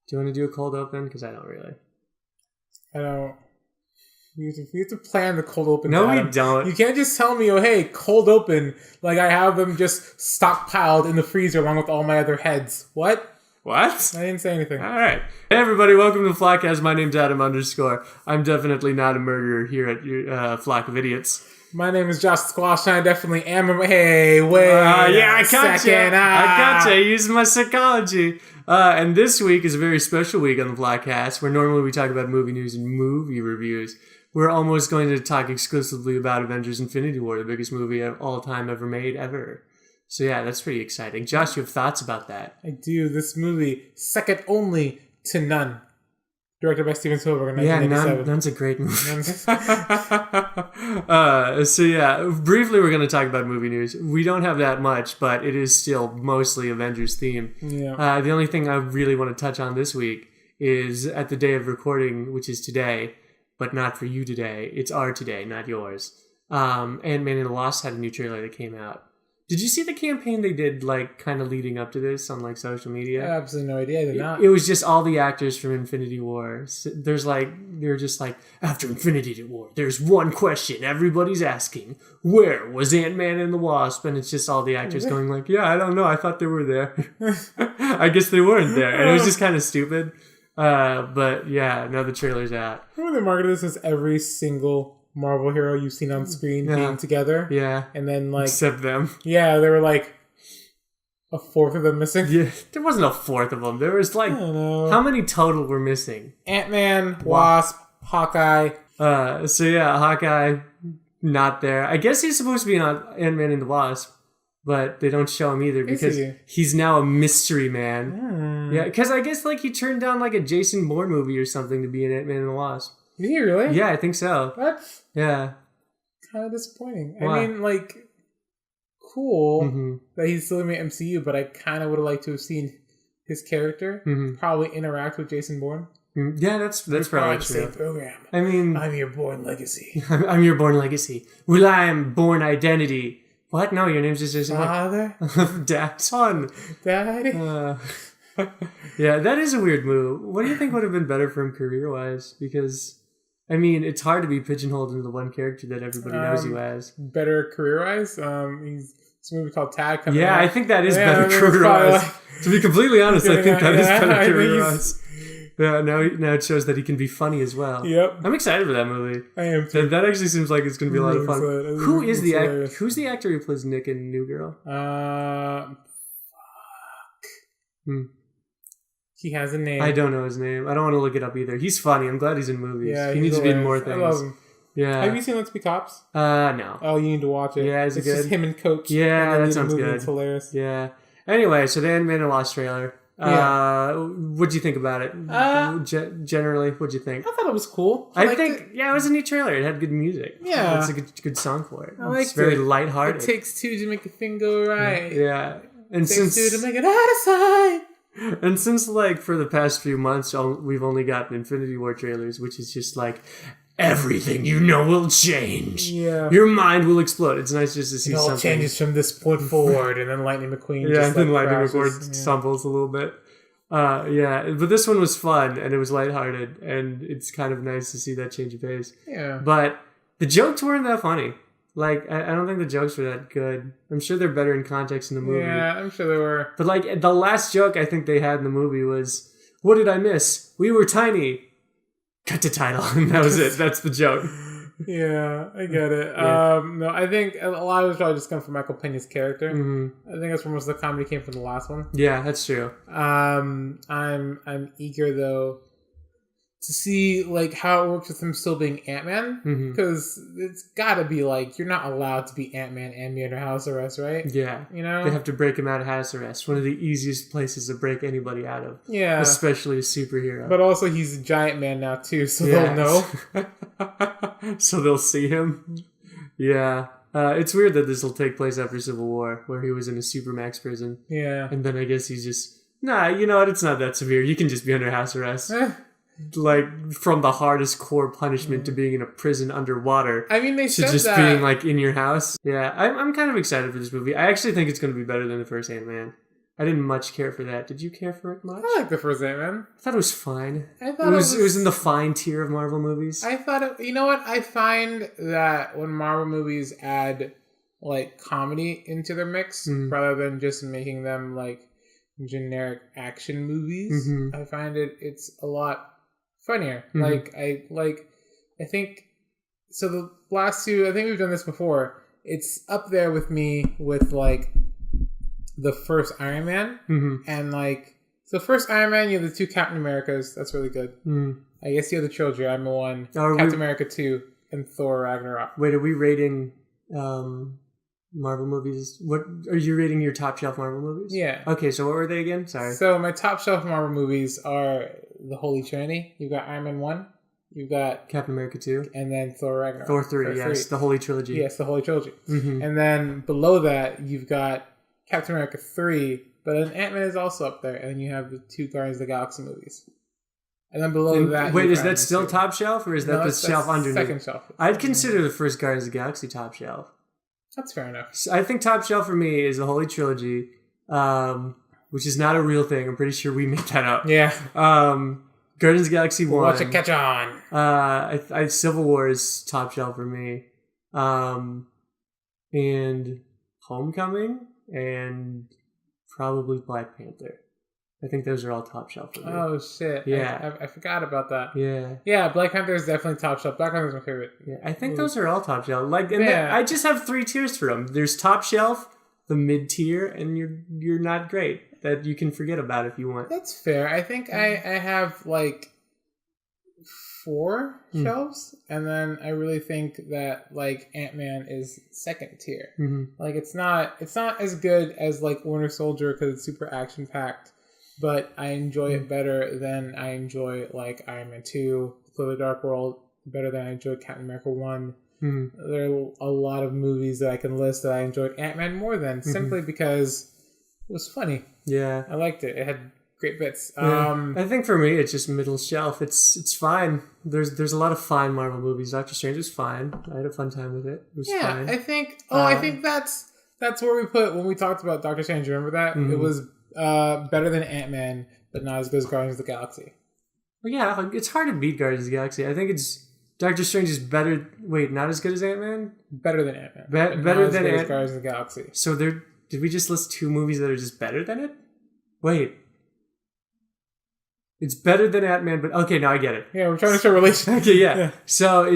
Do you want to do a cold open? Because I don't really. I don't. We have to plan the cold open. No, Adam. we don't. You can't just tell me, oh, hey, cold open. Like I have them just stockpiled in the freezer along with all my other heads. What? What? I didn't say anything. All right. Hey, everybody. Welcome to Flockcast. My name's Adam _. I'm definitely not a murderer here at your Flock of Idiots. My name is Josh Squash, and I definitely am. Hey, wait. Yeah, I got you. second. I got you. Using my psychology. And this week is a very special week on the Flockcast, where normally we talk about movie news and movie reviews. We're almost going to talk exclusively about Avengers Infinity War, the biggest movie of all time ever made, ever. So yeah, that's pretty exciting. Josh, you have thoughts about that? I do. This movie, second only to none. Directed by Steven Spielberg in 1987. Yeah, None's a great movie. So yeah, briefly we're going to talk about movie news. We don't have that much, but it is still mostly Avengers theme. Yeah. The only thing I really want to touch on this week is at the day of recording, which is today, but not for you today. It's our today, not yours. Ant-Man and the Wasp had a new trailer that came out. Did you see the campaign they did, like, kind of leading up to this on, like, social media? I have absolutely no idea. I did not. It was just all the actors from Infinity War. They're just like, after Infinity War, there's one question everybody's asking. Where was Ant-Man and the Wasp? And it's just all the actors going like, yeah, I don't know. I thought they were there. I guess they weren't there. And it was just kind of stupid. But, yeah, now the trailer's out. Remember they marketed this as every single Marvel hero you've seen on screen being together? Yeah. And then, like... Except them. Yeah, there were, like, a fourth of them missing. Yeah, there wasn't a fourth of them. There was, like... I don't know. How many total were missing? Ant-Man, Wasp, Hawkeye. So, yeah, Hawkeye, not there. I guess he's supposed to be on Ant-Man and the Wasp, but they don't show him either because he's now a mystery man. Yeah, because I guess, like, he turned down, like, a Jason Bourne movie or something to be in Ant-Man and the Wasp. Did he really? Yeah, I think so. What? Yeah. Kind of disappointing. Why? I mean, like, cool that he's still in the MCU, but I kind of would have liked to have seen his character probably interact with Jason Bourne. Yeah, that's probably true. Same program. I mean... I'm your Bourne legacy. I'm your Bourne legacy. Well, I am Bourne identity. What? No, your name's just Jason Father? Dad. Son. Daddy? Yeah, that is a weird move. What do you think would have been better for him career-wise? Because... I mean, it's hard to be pigeonholed into the one character that everybody knows you as. Better career-wise? It's a movie called Tag coming out. I think that is better career-wise. To be completely honest, I think that is better career-wise. Yeah, now it shows that he can be funny as well. Yep. I'm excited for that movie. I am too. That actually seems like it's going to be a lot of fun. Who's the actor who plays Nick in New Girl? Fuck. He has a name. I don't know his name. I don't want to look it up either. He's funny. I'm glad he's in movies. Yeah, he needs to be in more things. I love him. Yeah. Have you seen Let's Be Cops? No. Oh, you need to watch it. Yeah, is it good? It's just him and Coach. Yeah, and that sounds good. It's hilarious. Yeah. Anyway, so the Ant-Man and the Wasp trailer. What'd you think about it? Generally, what'd you think? I thought it was cool. I think it was a neat trailer. It had good music. Yeah. It's a good song for it. It's very lighthearted. It takes two to make a thing go right. Yeah. And it takes two to make it out of sight. And since, like, for the past few months, we've only gotten Infinity War trailers, which is just like, everything you know will change. Yeah. Your mind will explode. It's nice just to see something. It all changes from this point forward, and then Lightning McQueen and then Lightning McQueen stumbles a little bit. But this one was fun, and it was lighthearted, and it's kind of nice to see that change of pace. Yeah. But the jokes weren't that funny. Like, I don't think the jokes were that good. I'm sure they're better in context in the movie. Yeah, I'm sure they were. But, like, the last joke I think they had in the movie was, what did I miss? We were tiny. Cut to title. And that was it. That's the joke. Yeah, I get it. No, I think a lot of it probably just come from Michael Pena's character. I think that's where most of the comedy came from the last one. Yeah, that's true. I'm eager, though, to see, like, how it works with him still being Ant-Man, because it's gotta be, like, you're not allowed to be Ant-Man and be under house arrest, right? Yeah. You know? They have to break him out of house arrest. One of the easiest places to break anybody out of. Yeah. Especially a superhero. But also, he's a giant man now, too, so they'll know. So they'll see him? Yeah. It's weird that this will take place after Civil War, where he was in a Supermax prison. Yeah. And then I guess he's just, you know what, it's not that severe. You can just be under house arrest. Like, from the hardest core punishment to being in a prison underwater. I mean, they said to just that. being, like, in your house. Yeah, I'm kind of excited for this movie. I actually think it's going to be better than the first Ant-Man. I didn't much care for that. Did you care for it much? I like the first Ant-Man. I thought it was fine. I thought it was in the fine tier of Marvel movies. I thought it. You know what? I find that when Marvel movies add like comedy into their mix, rather than just making them like generic action movies, I find it's a lot funnier. I think so. The last two, I think we've done this before. It's up there with me with like the first Iron Man and like so first Iron Man. You have the two Captain Americas. That's really good. I guess you have the trilogy. Iron Man 1, Captain America 2, and Thor Ragnarok. Wait, are we rating Marvel movies? What are you rating your top shelf Marvel movies? Yeah. Okay, so what were they again? Sorry. So my top shelf Marvel movies are the Holy Trinity. You've got Iron Man 1, you've got Captain America 2, and then Thor Ragnarok. Thor 3, yes, the Holy Trilogy. Yes, the Holy Trilogy. And then below that, you've got Captain America 3, but then Ant-Man is also up there, and then you have the two Guardians of the Galaxy movies. And then below that... Wait, is that still top shelf, or is that the shelf underneath? Second shelf. I'd consider the first Guardians of the Galaxy top shelf. That's fair enough. I think top shelf for me is the Holy Trilogy, which is not a real thing. I'm pretty sure we made that up. Yeah. Guardians of the Galaxy 1. Watch it catch on. I Civil War is top shelf for me. And Homecoming and probably Black Panther. I think those are all top shelf for me. Oh, shit. Yeah. I forgot about that. Yeah. Yeah, Black Panther is definitely top shelf. Black Panther is my favorite. Yeah, I think those are all top shelf. I just have 3 tiers for them. There's top shelf, the mid tier, and you're not great. That you can forget about if you want. That's fair. I think I have like 4 shelves, and then I really think that like Ant-Man is second tier. Like it's not as good as like Winter Soldier because it's super action packed. But I enjoy it better than I enjoy like Iron Man 2, Thor: The Dark World, better than I enjoyed Captain America 1. There are a lot of movies that I can list that I enjoyed Ant-Man more than, simply because it was funny. Yeah. I liked it. It had great bits. Yeah. I think for me, it's just middle shelf. It's fine. There's a lot of fine Marvel movies. Doctor Strange is fine. I had a fun time with it. It was fine. I think that's where we put when we talked about Doctor Strange. Remember that? It was better than Ant-Man, but not as good as Guardians of the Galaxy. Well, yeah, it's hard to beat Guardians of the Galaxy. I think it's Doctor Strange is better. Wait, not as good as Ant-Man? Better than Ant-Man. Better than Guardians of the Galaxy. So did we just list 2 movies that are just better than it? Wait. It's better than Ant-Man, but okay, now I get it. Yeah, we're trying to show relation. Okay, yeah. So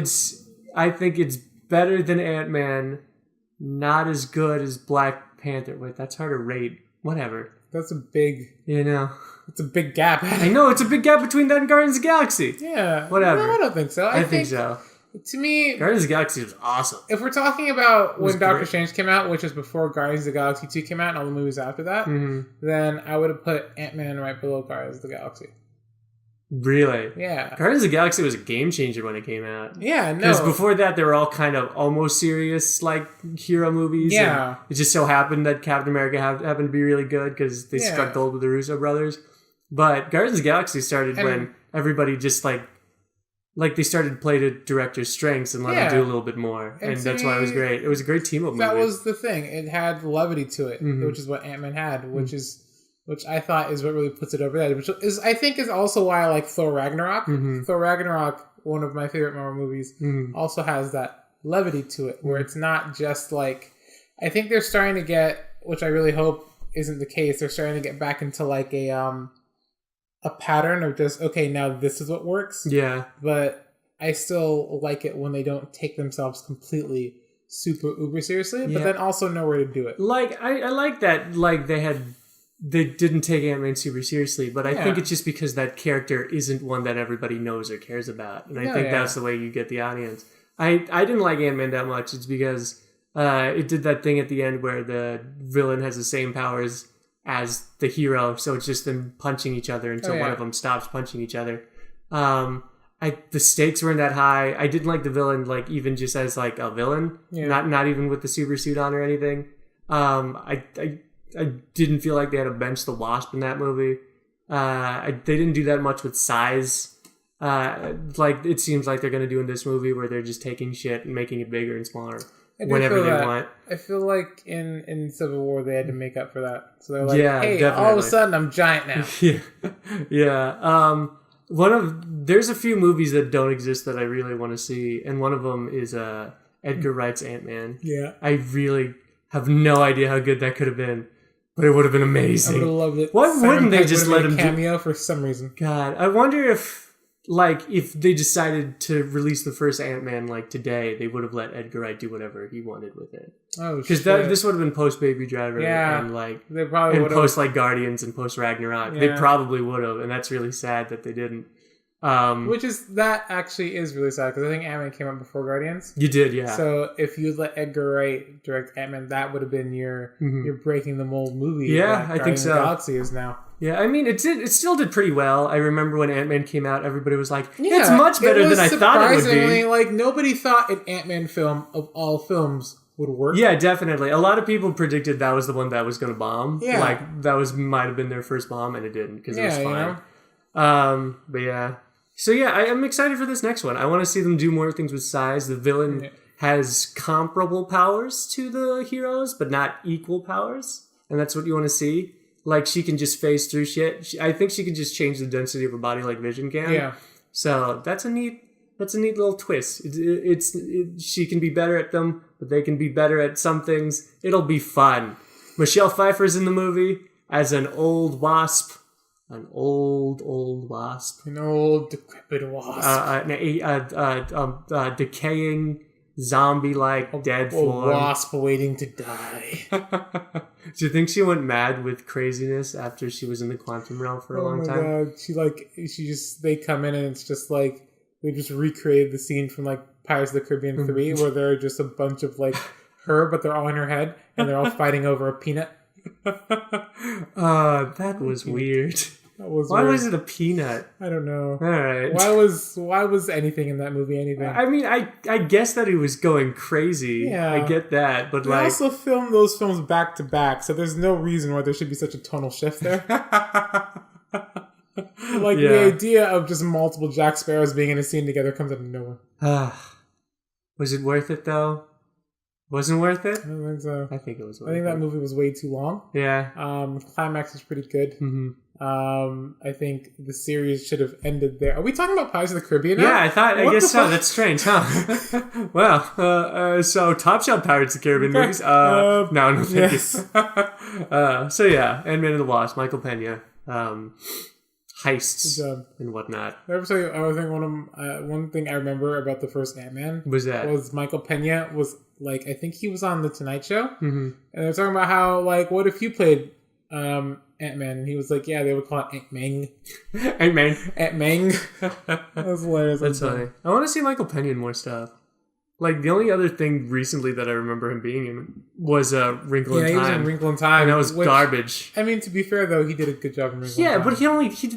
I think it's better than Ant-Man, not as good as Black Panther. Wait, that's hard to rate. Whatever. That's a big... It's a big gap. I know, it's a big gap between that and Guardians of the Galaxy. Yeah. Whatever. No, I don't think so. I think so. To me... Guardians of the Galaxy was awesome. If we're talking about when Doctor Strange came out, which is before Guardians of the Galaxy 2 came out and all the movies after that, then I would have put Ant-Man right below Guardians of the Galaxy. Really? Yeah. Guardians of the Galaxy was a game changer when it came out. Yeah, no. Because before that, they were all kind of almost serious, like, hero movies. Yeah. And it just so happened that Captain America happened to be really good because they struck gold with the Russo brothers. But Guardians of the Galaxy started when everybody just, like they started to play to director's strengths and let him do a little bit more. And that's why it was great. It was a great team-up movie. That was the thing. It had levity to it, which is what Ant-Man had, which I thought is what really puts it over that. Which is, I think, is also why I like Thor Ragnarok. Thor Ragnarok, one of my favorite Marvel movies, also has that levity to it, where it's not just like... I think they're starting to get, which I really hope isn't the case, they're starting to get back into like a pattern of just, okay, now this is what works. Yeah. But I still like it when they don't take themselves completely super uber seriously, but then also know where to do it. Like, I like that, like, they didn't take Ant-Man super seriously, but I think it's just because that character isn't one that everybody knows or cares about. And I think that's the way you get the audience. I didn't like Ant-Man that much. It's because it did that thing at the end where the villain has the same powers as the hero, so it's just them punching each other until one of them stops punching each other. The stakes weren't that high. I didn't like the villain, like, even just as like a villain, not even with the super suit on or anything. I didn't feel like they had to bench the Wasp in that movie. They didn't do that much with size. Like it seems like they're going to do in this movie, where they're just taking shit and making it bigger and smaller. whenever they want. I feel like in Civil War they had to make up for that. So they're like, hey, definitely. all of a sudden I'm giant now. Yeah. There's a few movies that don't exist that I really want to see, and one of them is Edgar Wright's Ant-Man. Yeah. I really have no idea how good that could have been, but it would have been amazing. I would have loved it. Why wouldn't they just let him cameo for some reason? God, I wonder if they decided to release the first Ant-Man today, they would have let Edgar Wright do whatever he wanted with it. Oh, because this would have been post Baby Driver, and they probably and post Guardians and post Ragnarok. Yeah. They probably would have, and that's really sad that they didn't. That actually is really sad because I think Ant-Man came out before Guardians. You did, yeah. So if you let Edgar Wright direct Ant-Man, that would have been your breaking the mold movie. Yeah, I think so. The Galaxy is now. Yeah, I mean, it still did pretty well. I remember when Ant-Man came out, everybody was like, it's much better than I thought it would be. Nobody thought an Ant-Man film of all films would work. Yeah, definitely. A lot of people predicted that was the one that was going to bomb. Yeah. That might have been their first bomb, and it didn't because it was fine. But yeah. So yeah, I am excited for this next one. I want to see them do more things with size. The villain has comparable powers to the heroes, but not equal powers. And that's what you want to see. She can just phase through shit. I think she can just change the density of her body like Vision can. Yeah. So that's a neat little twist. She can be better at them, but they can be better at some things. It'll be fun. Michelle Pfeiffer's in the movie as an old wasp. An old wasp. An old decrepit wasp. Decaying zombie-like dead form. A wasp waiting to die. Do you think she went mad with craziness after she was in the quantum realm for a long time? Oh my god. They come in and it's just like, they just recreated the scene from Pirates of the Caribbean 3 where there are just a bunch of her, but they're all in her head and they're all fighting over a peanut. That was weird. Why was it a peanut? I don't know. All right. Why was anything in that movie anything? I mean, I guess that he was going crazy. Yeah. I get that, but they also filmed those films back to back, so there's no reason why there should be such a tonal shift there. The idea of just multiple Jack Sparrows being in a scene together comes out of nowhere. Was it worth it though? Wasn't worth it? I don't think so. I think it was worth it. I think that movie was way too long. Yeah. Climax is pretty good. Mm-hmm. I think the series should have ended there. Are we talking about Pirates of the Caribbean now? Yeah, I guess so. That's strange, huh? Well, so Top Shelf Pirates of the Caribbean movies. No, thank you. So yeah, Ant-Man and the Wasp, Michael Pena, heists and whatnot. I ever tell you, I think one thing I remember about the first Ant-Man was Michael Pena was I think he was on the Tonight Show, and they're talking about how what if you played Ant-Man, and he was like, yeah, they would call it Ant-Mang. Ant-Mang. That was hilarious. That's funny. I want to see Michael Pena in more stuff. The only other thing recently that I remember him being in was Wrinkle in Time. Yeah, he was in Wrinkle in Time. And that was garbage. I mean, to be fair, though, he did a good job in Wrinkle in Time. Yeah, but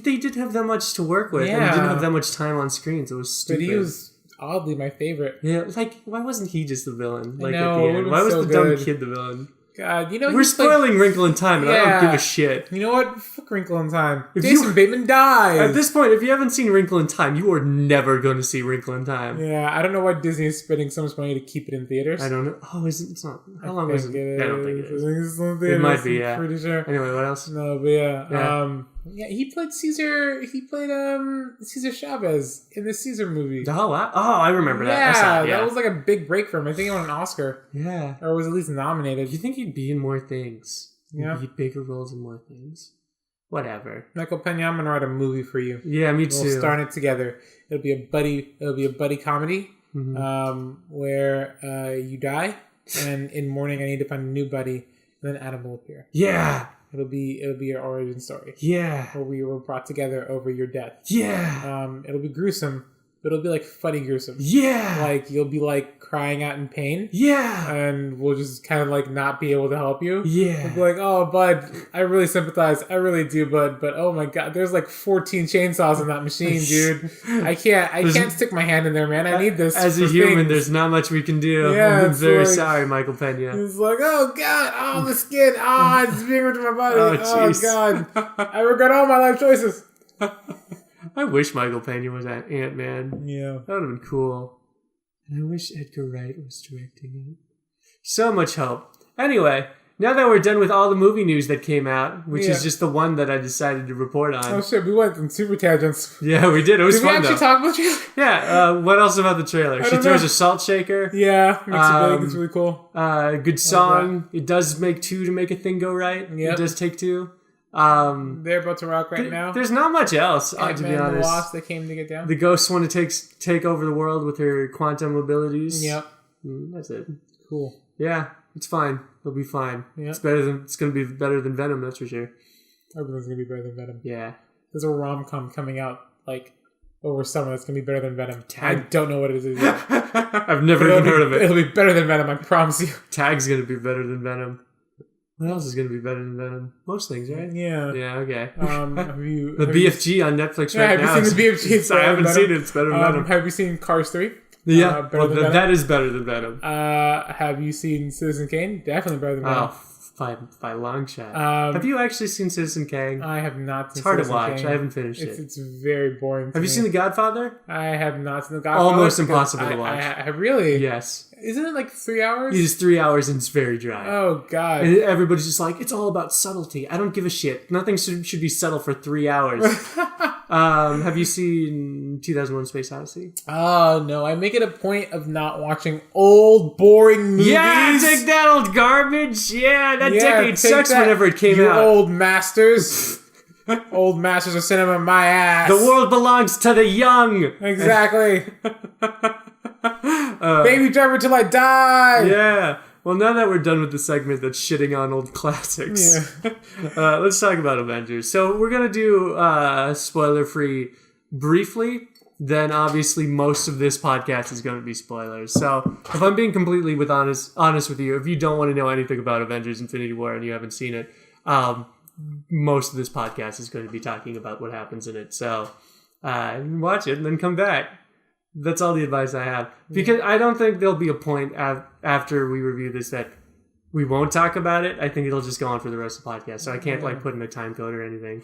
they didn't have that much to work with. And he didn't have that much time on screen, so it was stupid. But he was oddly my favorite. Yeah, why wasn't he just the villain? I know, at the end? Why was the dumb kid the villain? God, we're spoiling Wrinkle in Time, and I don't give a shit. You know what? Fuck Wrinkle in Time. Jason Bateman dies. At this point, if you haven't seen Wrinkle in Time, you are never going to see Wrinkle in Time. Yeah, I don't know why Disney is spending so much money to keep it in theaters. I don't know. Oh, it's not. How long was it? I don't think it is. It might be. Yeah, pretty sure. Anyway, what else? No, but yeah. He played Caesar. He played Cesar Chavez in the Caesar movie. Oh, wow. I remember that. Yeah, that was a big break for him. I think he won an Oscar. Yeah, or was at least nominated. You think he'd be in more things? Yeah, he'd bigger roles in more things. Whatever. Michael Pena, I'm gonna write a movie for you. Yeah, me too. We'll start it together. It'll be a buddy comedy, where you die, and in morning I need to find a new buddy, and then Adam will appear. Yeah. It'll be your origin story. Yeah. Where we were brought together over your death. Yeah. It'll be gruesome, but it'll be funny gruesome. Yeah. You'll be crying out in pain. Yeah. And we'll just kind of not be able to help you. Yeah. We'll be oh, bud, I really sympathize. I really do, but oh my god, there's 14 chainsaws in that machine, dude. I can't stick my hand in there, man. I need this. As a human, things. There's not much we can do. Yeah, I'm very sorry, Michael Pena. It's oh god, oh the skin, it's being ripped from my body. Oh god. I regret all my life choices. I wish Michael Pena was Ant-Man. Yeah. That would have been cool. And I wish Edgar Wright was directing it. So much hope. Anyway, now that we're done with all the movie news that came out, which is just the one that I decided to report on. Oh shit, we went on super tangents. Yeah, we did. It was fun, though. Did we actually talk about the trailer? Yeah, what else about the trailer? She throws a salt shaker. Yeah, makes it big. It's really cool. Good song. It does make two to make a thing go right. Yep. It does take two. They're about to rock right now. There's not much else, to be honest. And the Wasp, they came to get down. The ghosts want to take over the world with her quantum abilities. Yep. That's it. Cool. Yeah, it's fine. It'll be fine. Yep. It's going to be better than Venom, that's for sure. Everything's going to be better than Venom. Yeah. There's a rom-com coming out, over summer that's going to be better than Venom. I don't know what it is yet. I've never even heard of it. It'll be better than Venom, I promise you. Tag's going to be better than Venom. What else is going to be better than Venom? Most things, right? Yeah. Yeah, okay. The BFG on Netflix right now. Have you seen the BFG? I haven't seen it. It's better than Venom. Have you seen Cars 3? Yeah, that is better than Venom. Have you seen Citizen Kane? Definitely better than Venom. Oh, by a long shot. Have you actually seen Citizen Kane? I have not seen It's hard Citizen to watch. Kane. I haven't finished it. It's very boring. Have you seen The Godfather? I have not seen The Godfather. Almost impossible to watch. I really? Yes. Isn't it 3 hours? It is 3 hours and it's very dry. Oh, God. And everybody's just like, it's all about subtlety. I don't give a shit. Nothing should be subtle for 3 hours. Have you seen 2001 Space Odyssey? Oh, no. I make it a point of not watching old, boring movies. Yeah, take that old garbage. Yeah, that decade sucks whenever it came out. You old masters. Old masters of cinema, my ass. The world belongs to the young. Exactly. Baby Driver till I die. Yeah. Well, now that we're done with the segment that's shitting on old classics, let's talk about Avengers. So we're going to do spoiler-free briefly. Then obviously most of this podcast is going to be spoilers. So if I'm being completely honest with you, if you don't want to know anything about Avengers Infinity War and you haven't seen it, most of this podcast is going to be talking about what happens in it. So watch it and then come back. That's all the advice I have. Because I don't think there'll be a point after we review this that we won't talk about it. I think it'll just go on for the rest of the podcast. So I can't put in a time code or anything.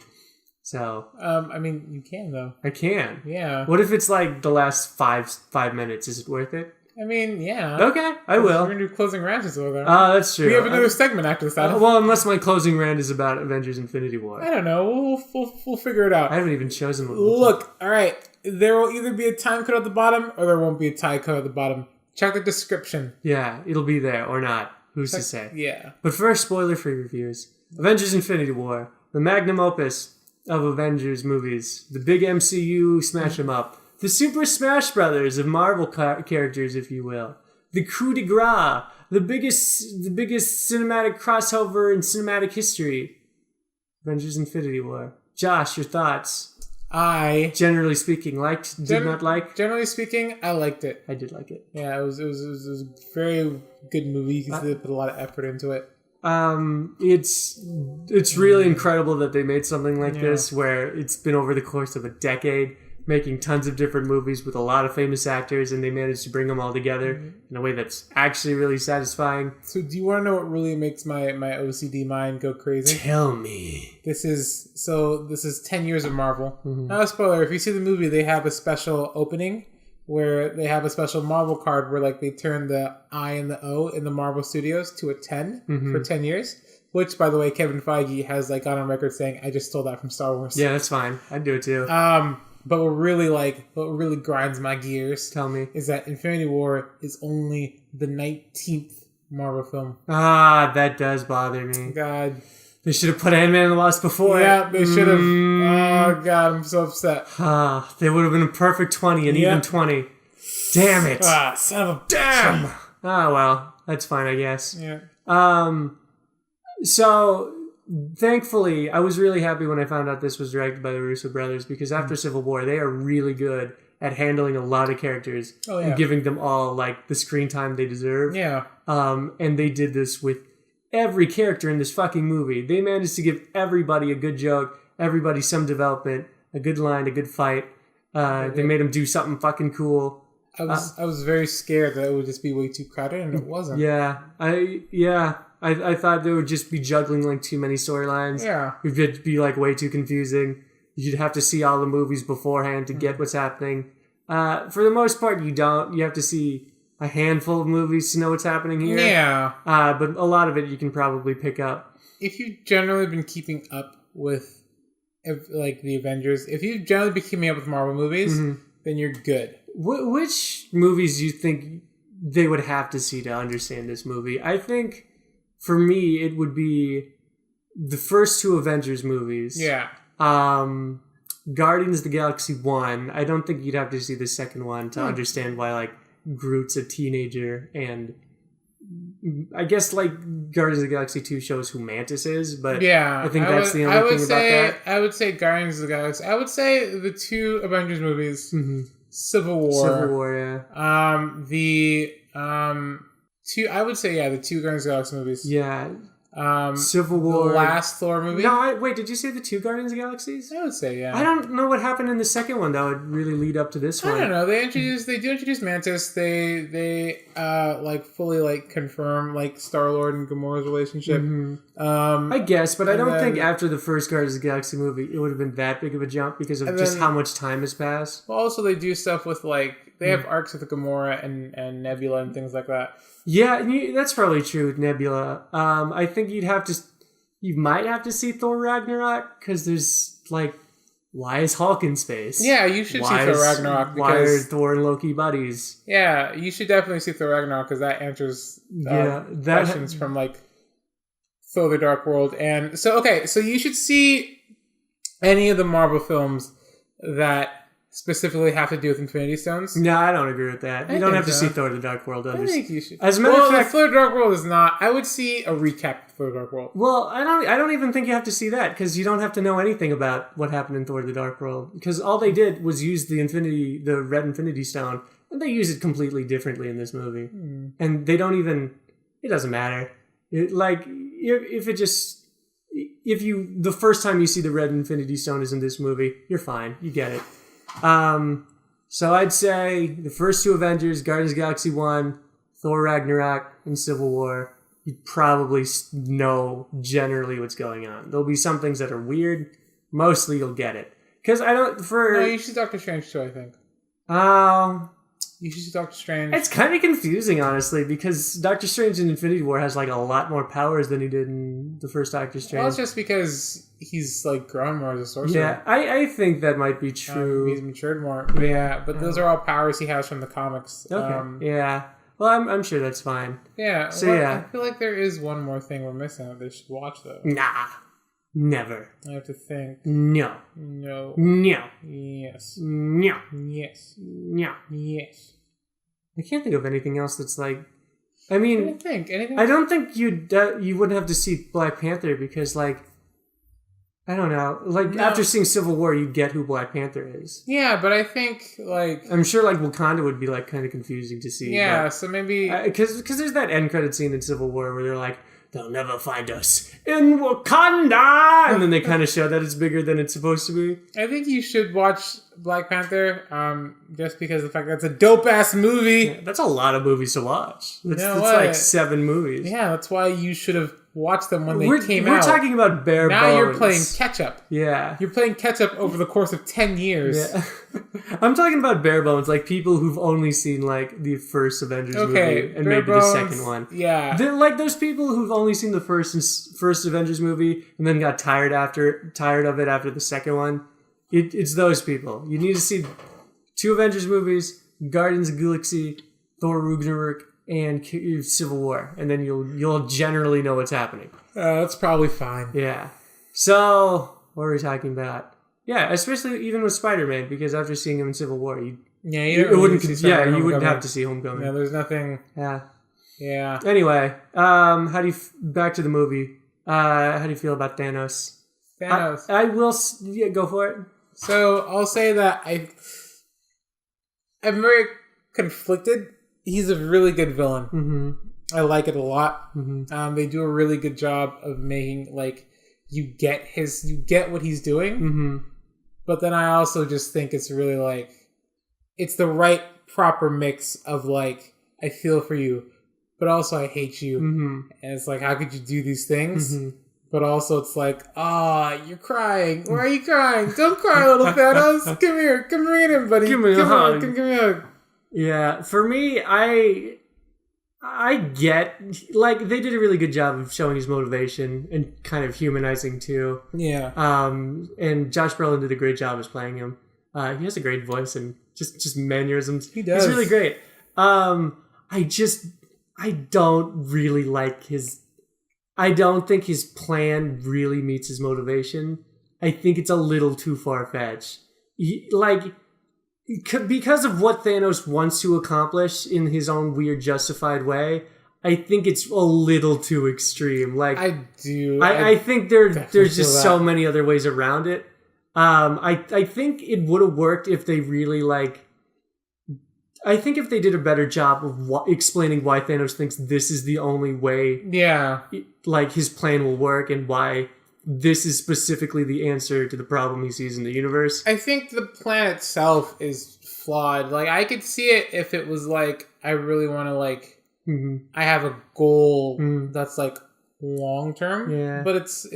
So I mean, you can though. I can. Yeah. What if it's the last five minutes? Is it worth it? I mean, yeah. Okay, I will. We're gonna do closing rants over there. Oh, that's true. We have another segment after this. Well, unless my closing rant is about Avengers Infinity War. I don't know. We'll figure it out. I haven't even chosen one. Look, all right. There will either be a time code at the bottom or there won't be a time code at the bottom. Check the description. Yeah, it'll be there or not. Who's to say? Yeah. But first, spoiler-free reviews. Avengers Infinity War, the magnum opus of Avengers movies, the big MCU smash 'em up, the Super Smash Brothers of Marvel characters, if you will, the coup de grace, the biggest cinematic crossover in cinematic history. Avengers Infinity War. Josh, your thoughts? Generally speaking, not like? Generally speaking, I liked it. I did like it. Yeah, it was a very good movie. They put a lot of effort into it. It's really incredible that they made something like this where it's been over the course of a decade making tons of different movies with a lot of famous actors, and they managed to bring them all together in a way that's actually really satisfying. So do you want to know what really makes my OCD mind go crazy? Tell me. This is 10 years of Marvel. Not a spoiler. If you see the movie, they have a special opening where they have a special Marvel card where they turn the I and the O in the Marvel Studios to a 10 for 10 years. Which, by the way, Kevin Feige has gone on record saying, I just stole that from Star Wars. Yeah, that's fine. I'd do it too. But what really grinds my gears, tell me, is that Infinity War is only the 19th Marvel film. That does bother me. God. They should have put Ant-Man and the Wasp before it. Yeah, they should have. Oh, God, I'm so upset. They would have been a perfect 20 and even 20. Damn it. Son of a damn. Well, that's fine, I guess. Yeah. So, thankfully, I was really happy when I found out this was directed by the Russo brothers, because after Civil War, they are really good at handling a lot of characters and giving them all the screen time they deserve. Yeah. And they did this with every character in this fucking movie. They managed to give everybody a good joke, everybody some development, a good line, a good fight. They made them do something fucking cool. I was very scared that it would just be way too crowded, and it wasn't. I thought they would just be juggling too many storylines. Yeah. It would be way too confusing. You'd have to see all the movies beforehand to get what's happening. For the most part, you don't. You have to see a handful of movies to know what's happening here. Yeah. But a lot of it you can probably pick up. If you've generally been keeping up with the Avengers, if you've generally been keeping up with Marvel movies, then you're good. Which movies do you think they would have to see to understand this movie? I think for me it would be the first two Avengers movies. Yeah. Guardians of the Galaxy 1. I don't think you'd have to see the second one to understand why like Groot's a teenager, and I guess like Guardians of the Galaxy 2 shows who Mantis is, but yeah, I think that's the only thing about that. I would say Guardians of the Galaxy. I would say the two Avengers movies, Civil War, yeah. The two Guardians of the Galaxy movies. Yeah. Civil War. The last Thor movie. No, wait, did you say the two Guardians of the Galaxies? I would say, yeah. I don't know what happened in the second one that would really lead up to this one. I don't know. They do introduce Mantis. They fully confirm Star-Lord and Gamora's relationship. I guess, but I don't think after the first Guardians of the Galaxy movie it would have been that big of a jump because of just how much time has passed. Well, also they do stuff with they have arcs with Gamora and Nebula and things like that. Yeah, that's probably true with Nebula. I think you might have to see Thor Ragnarok because there's why is Hulk in space? Yeah, you should see Thor Ragnarok. Why are Thor and Loki buddies? Yeah, you should definitely see Thor Ragnarok because that answers questions from Thor: The Dark World. And so you should see any of the Marvel films that specifically have to do with Infinity Stones. No, I don't agree with that. You don't have to see Thor: The Dark World. I think you should. As a matter of fact, Thor: The Dark World is not. I would see a recap of Thor: The Dark World. Well, I don't even think you have to see that because you don't have to know anything about what happened in Thor: The Dark World because all they did was use the Red Infinity Stone, and they use it completely differently in this movie. And they don't even. It doesn't matter. The first time you see the Red Infinity Stone is in this movie, you're fine. You get it. So I'd say the first two Avengers, Guardians of the Galaxy 1, Thor Ragnarok, and Civil War, you'd probably know generally what's going on. There'll be some things that are weird. Mostly you'll get it. Because No, you should see Doctor Strange too, I think. You should see Doctor Strange. It's kind of confusing, honestly, because Doctor Strange in Infinity War has a lot more powers than he did in the first Doctor Strange. Well, it's just because he's grown more as a sorcerer. Yeah, I think that might be true. He's matured more. But those are all powers he has from the comics. Okay. Yeah. Well, I'm sure that's fine. Yeah. So I feel like there is one more thing we're missing that they should watch though. Nah. Never. I have to think. No. No. No. Yes. No. Yes. No. Yes. I can't think of anything else that's I mean, anything? I don't think you wouldn't have to see Black Panther because I don't know. After seeing Civil War, you get who Black Panther is. Yeah, but I think I'm sure Wakanda would be kind of confusing to see. Yeah, so maybe because there's that end credit scene in Civil War where they're like, they'll never find us in Wakanda, and then they kind of show that it's bigger than it's supposed to be. I think you should watch Black Panther, just because of the fact that it's a dope ass movie. Yeah, that's a lot of movies to watch. That's 7 movies. Yeah, that's why you should have watched them when they came out. We're talking talking about bare bones. Now you're playing catch up. Yeah. You're playing catch up over the course of 10 years. Yeah. I'm talking about bare bones, people who've only seen the first Avengers movie and maybe the second one. Yeah. They're those people who've only seen the first Avengers movie and then got tired of it after the second one. It's those people. You need to see 2 Avengers movies, Guardians of the Galaxy, Thor Ragnarok, and Civil War, and then you'll generally know what's happening. That's probably fine. Yeah. So what were we talking about? Yeah, especially even with Spider-Man, because after seeing him in Civil War, you wouldn't have to see Homecoming. Yeah, there's nothing. Yeah. Anyway, back to the movie. How do you feel about Thanos? I will. Yeah, go for it. So I'll say that I'm very conflicted. He's a really good villain. Mm-hmm. I like it a lot. Mm-hmm. They do a really good job of making you get what he's doing. Mm-hmm. But then I also just think it's really it's the right proper mix of I feel for you, but also I hate you. Mm-hmm. And it's how could you do these things? Mm-hmm. But also it's you're crying. Why are you crying? Don't cry, little Thanos. Come here. Come bring it in, buddy. Give me a hug. Give me a hug. Yeah, for me, I get, like, they did a really good job of showing his motivation and kind of humanizing too. Yeah. And Josh Brolin did a great job as playing him. He has a great voice and just mannerisms. He does. He's really great. I don't really like I don't think his plan really meets his motivation. I think it's a little too far-fetched. Because of what Thanos wants to accomplish in his own weird justified way, I think it's a little too extreme. Like, I do. I think there's just so many other ways around it. I think it would have worked if they really I think if they did a better job of explaining why Thanos thinks this is the only way, his plan will work, and why this is specifically the answer to the problem he sees in the universe. I think the plan itself is flawed. Like, I could see it if it was like, I really want to I have a goal that's like long term. Yeah. But it's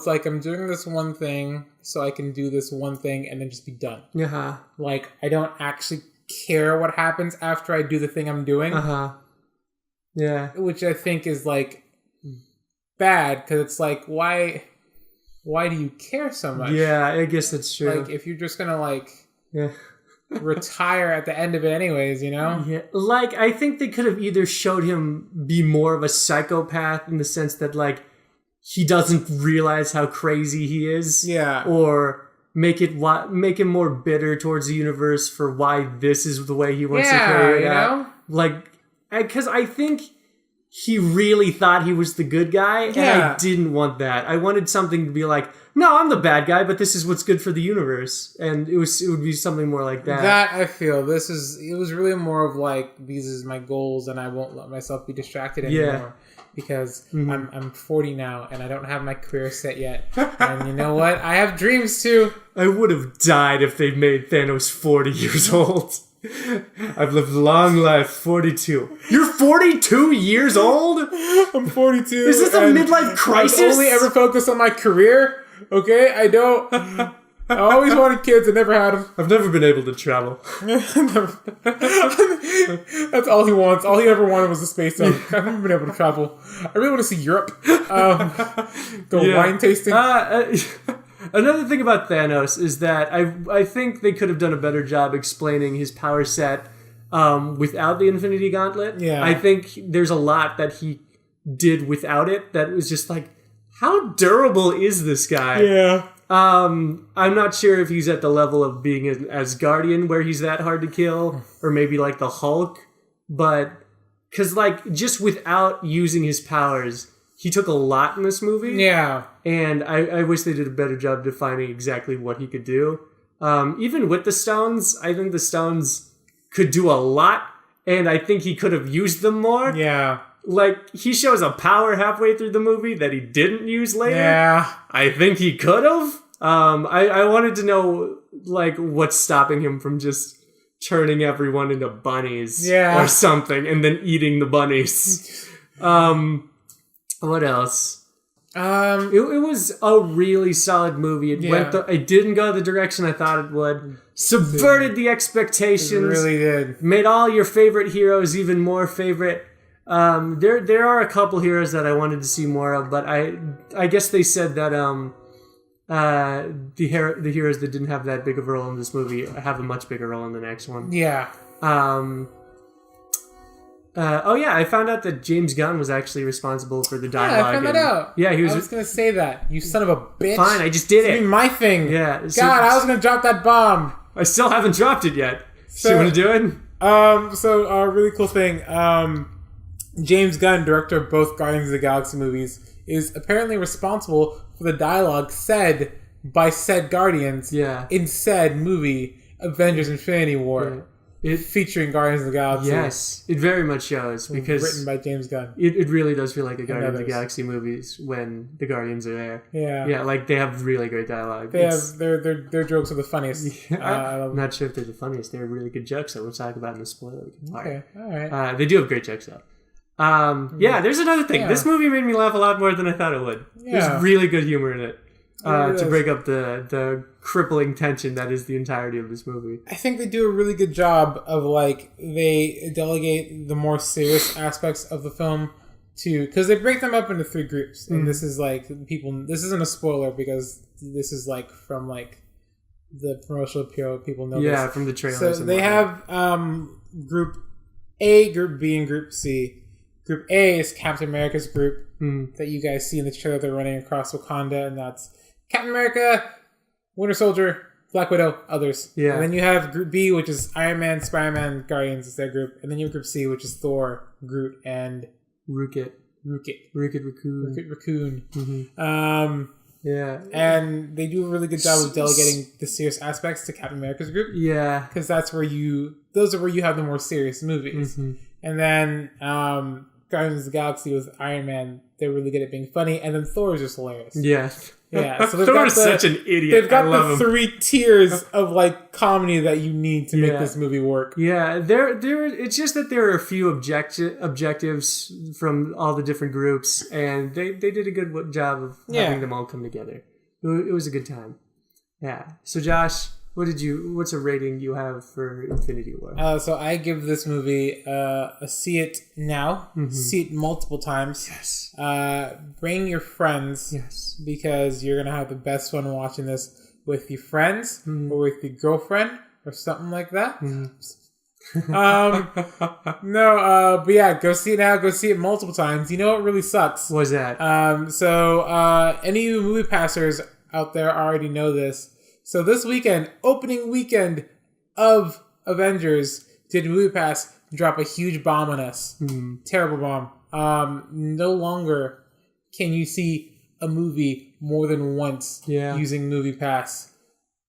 like I'm doing this one thing so I can do this one thing and then just be done. Uh-huh. Like, I don't actually care what happens after I do the thing I'm doing. Uh-huh. Yeah. Which I think is like bad, because it's like, why do you care so much? Yeah, I guess that's true. Like, if you're just gonna retire at the end of it anyways, you know? Yeah. Like, I think they could have either showed him be more of a psychopath in the sense that, like, he doesn't realize how crazy he is. Yeah. Or make him more bitter towards the universe for why this is the way he wants to carry it out. Know? Like, because I think he really thought he was the good guy, and I didn't want that. I wanted something to be like, no, I'm the bad guy, but this is what's good for the universe, and it would be something more like that. That, I feel, it was really more of like, these is my goals, and I won't let myself be distracted anymore. Yeah. Because I'm 40 now, and I don't have my career set yet. And you know what? I have dreams too. I would have died if they made Thanos 40 years old. I've lived a long life, 42. You're 42 years old? I'm 42. Is this a midlife crisis? I've only ever focused on my career. Okay? I always wanted kids. I never had them. I've never been able to travel. That's all he wants. All he ever wanted was a space zone. I've never been able to travel. I really want to see Europe. Go wine tasting. Another thing about Thanos is that I think they could have done a better job explaining his power set without the Infinity Gauntlet. Yeah. I think there's a lot that he did without it that was just like, how durable is this guy? Yeah. I'm not sure if he's at the level of being an Asgardian where he's that hard to kill, or maybe like the Hulk, but because like just without using his powers, he took a lot in this movie. Yeah. And I wish they did a better job defining exactly what he could do. Even with the stones, I think the stones could do a lot, and I think he could have used them more. Yeah. Like, he shows a power halfway through the movie that he didn't use later. Yeah. I think he could have. I wanted to know, like, what's stopping him from just turning everyone into bunnies or something, and then eating the bunnies. What else? It was a really solid movie. It didn't go the direction I thought it would. Subverted the expectations. It really did. Made all your favorite heroes even more favorite. There are a couple heroes that I wanted to see more of, but I guess they said that the heroes that didn't have that big of a role in this movie have a much bigger role in the next one. Yeah. I found out that James Gunn was actually responsible for the dialogue. Yeah, I found that out. Yeah, I was gonna say that. You son of a bitch. Fine, I just did it. It's my thing. Yeah. God, I was gonna drop that bomb. I still haven't dropped it yet. So you want to do it? So a really cool thing. James Gunn, director of both Guardians of the Galaxy movies, is apparently responsible for the dialogue said by said Guardians in said movie, Avengers Infinity War, featuring Guardians of the Galaxy. Yes, it very much shows, because written by James Gunn. It really does feel like a Guardians of the Galaxy movies when the Guardians are there. Yeah. Yeah, like they have really great dialogue. Their jokes are the funniest. I'm not sure if they're the funniest. They're really good jokes that we'll talk about in the spoiler part. Okay, all right. They do have great jokes though. There's another thing. Yeah. This movie made me laugh a lot more than I thought it would. Yeah. There's really good humor in it. to break up the crippling tension that is the entirety of this movie. I think they do a really good job of like they delegate the more serious aspects of the film to because they break them up into 3 groups, and this is like people. This isn't a spoiler because this is like from like the promotional appeal. People know. Yeah, this. From the trailers. So they have Group A, Group B, and Group C. Group A is Captain America's group that you guys see in the trailer. They're running across Wakanda, and that's Captain America, Winter Soldier, Black Widow, others. Yeah. And then you have Group B, which is Iron Man, Spider-Man, Guardians, is their group. And then you have Group C, which is Thor, Groot, and Rocket Raccoon. Yeah. And they do a really good job of delegating the serious aspects to Captain America's group. Yeah. Because those are where you have the more serious movies. And then Guardians of the Galaxy with Iron Man, they're really good at being funny. And then Thor is just hilarious. Yeah. Yeah. So Thor is such an idiot. They've got the 3 tiers of like comedy that you need to make this movie work. Yeah. It's just that there are a few objectives from all the different groups, and they did a good job of having them all come together. It was a good time. Yeah. So Josh, what's a rating you have for Infinity War? So I give this movie a see it now, see it multiple times. Yes. Bring your friends. Yes. Because you're gonna have the best fun watching this with your friends or with your girlfriend or something like that. But yeah, go see it now. Go see it multiple times. You know what really sucks? What's that? Any of you movie passers out there already know this. So this weekend, opening weekend of Avengers, did MoviePass drop a huge bomb on us. Terrible bomb. No longer can you see a movie more than once using MoviePass,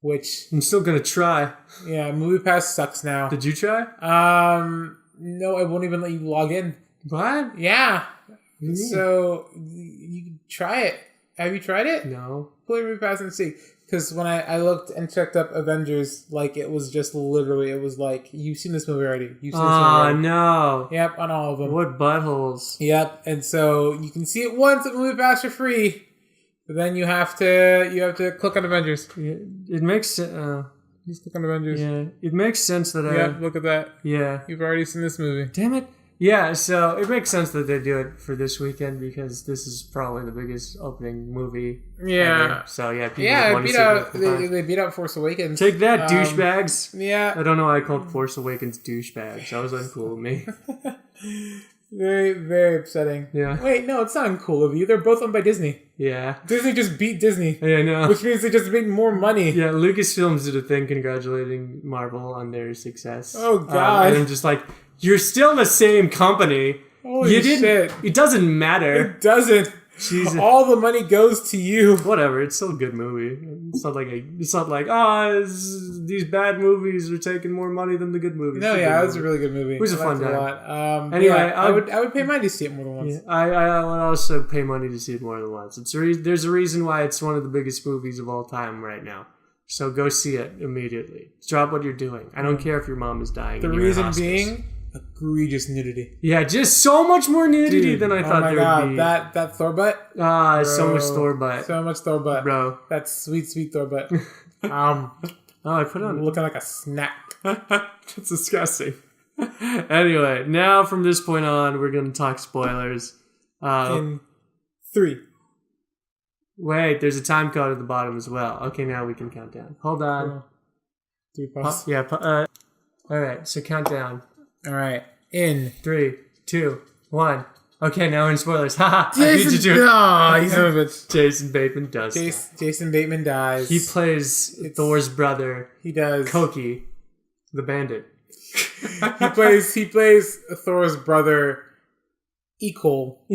which... I'm still going to try. Yeah, MoviePass sucks now. Did you try? No, I won't even let you log in. What? Yeah. So, you can try it. Have you tried it? No. Pull your MoviePass and see. Because when I looked and checked up Avengers, like, it was just literally, it was like, you've seen this movie already. You've seen this movie already. No. Yep, on all of them. What buttholes. Yep, and so you can see it once at MoviePass for free, but then you have to click on Avengers. It makes sense. Just click on Avengers. Yeah, it makes sense that Yeah, look at that. Yeah. You've already seen this movie. Damn it. Yeah, so it makes sense that they do it for this weekend because this is probably the biggest opening movie ever. So yeah, people want to see it. They beat out Force Awakens. Take that, douchebags. Yeah. I don't know why I called Force Awakens douchebags. That was uncool of me. Very, very upsetting. Yeah. Wait, no, it's not uncool of you. They're both owned by Disney. Yeah. Disney just beat Disney. Yeah, I know. Which means they just made more money. Yeah, Lucasfilms did a thing congratulating Marvel on their success. Oh, God. And I'm just like, you're still the same company. Holy shit. It doesn't matter. It doesn't. Jesus. All the money goes to you. Whatever, it's still a good movie. It's not like these bad movies are taking more money than the good movies. No, yeah, it was a really good movie. It was a fun time. A lot. Anyway, yeah, I would pay money to see it more than once. Yeah, I would also pay money to see it more than once. There's a reason why it's one of the biggest movies of all time right now. So go see it immediately. Drop what you're doing. I don't care if your mom is dying. The reason being egregious nudity. Yeah, just so much more nudity than I thought there would be. That Thor butt. So much Thor butt. So much Thor butt, bro. That sweet Thor butt. I put it on. Looking like a snack. That's disgusting. Anyway, now from this point on, we're going to talk spoilers. In 3. Wait, there's a time code at the bottom as well. Okay, now we can count down. Hold on. 3 pause. All right, so count down. All right. In 3, 2, 1. Okay, now we're in spoilers. Haha. I beat you to it. He's a bitch. Jason Bateman does. Jason Bateman dies. He plays Thor's brother. He does. Koki, the bandit. he plays Thor's brother. Equal.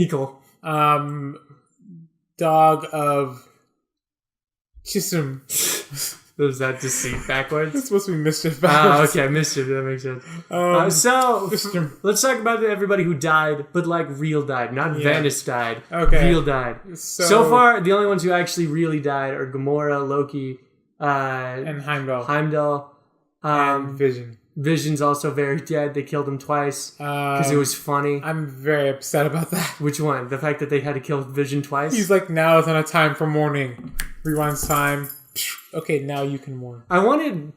Dog of Chisholm. Was that deceit backwards? It's supposed to be mischief backwards. Oh, okay, mischief. That makes sense. Let's talk about everybody who died, but like real died, not Vanis died. Okay, real died. So far, the only ones who actually really died are Gamora, Loki, and Heimdall. And Vision. Vision's also very dead. They killed him twice because it was funny. I'm very upset about that. Which one? The fact that they had to kill Vision twice? He's like, now is not a time for mourning. Rewinds time. Okay, now you can mourn. I wanted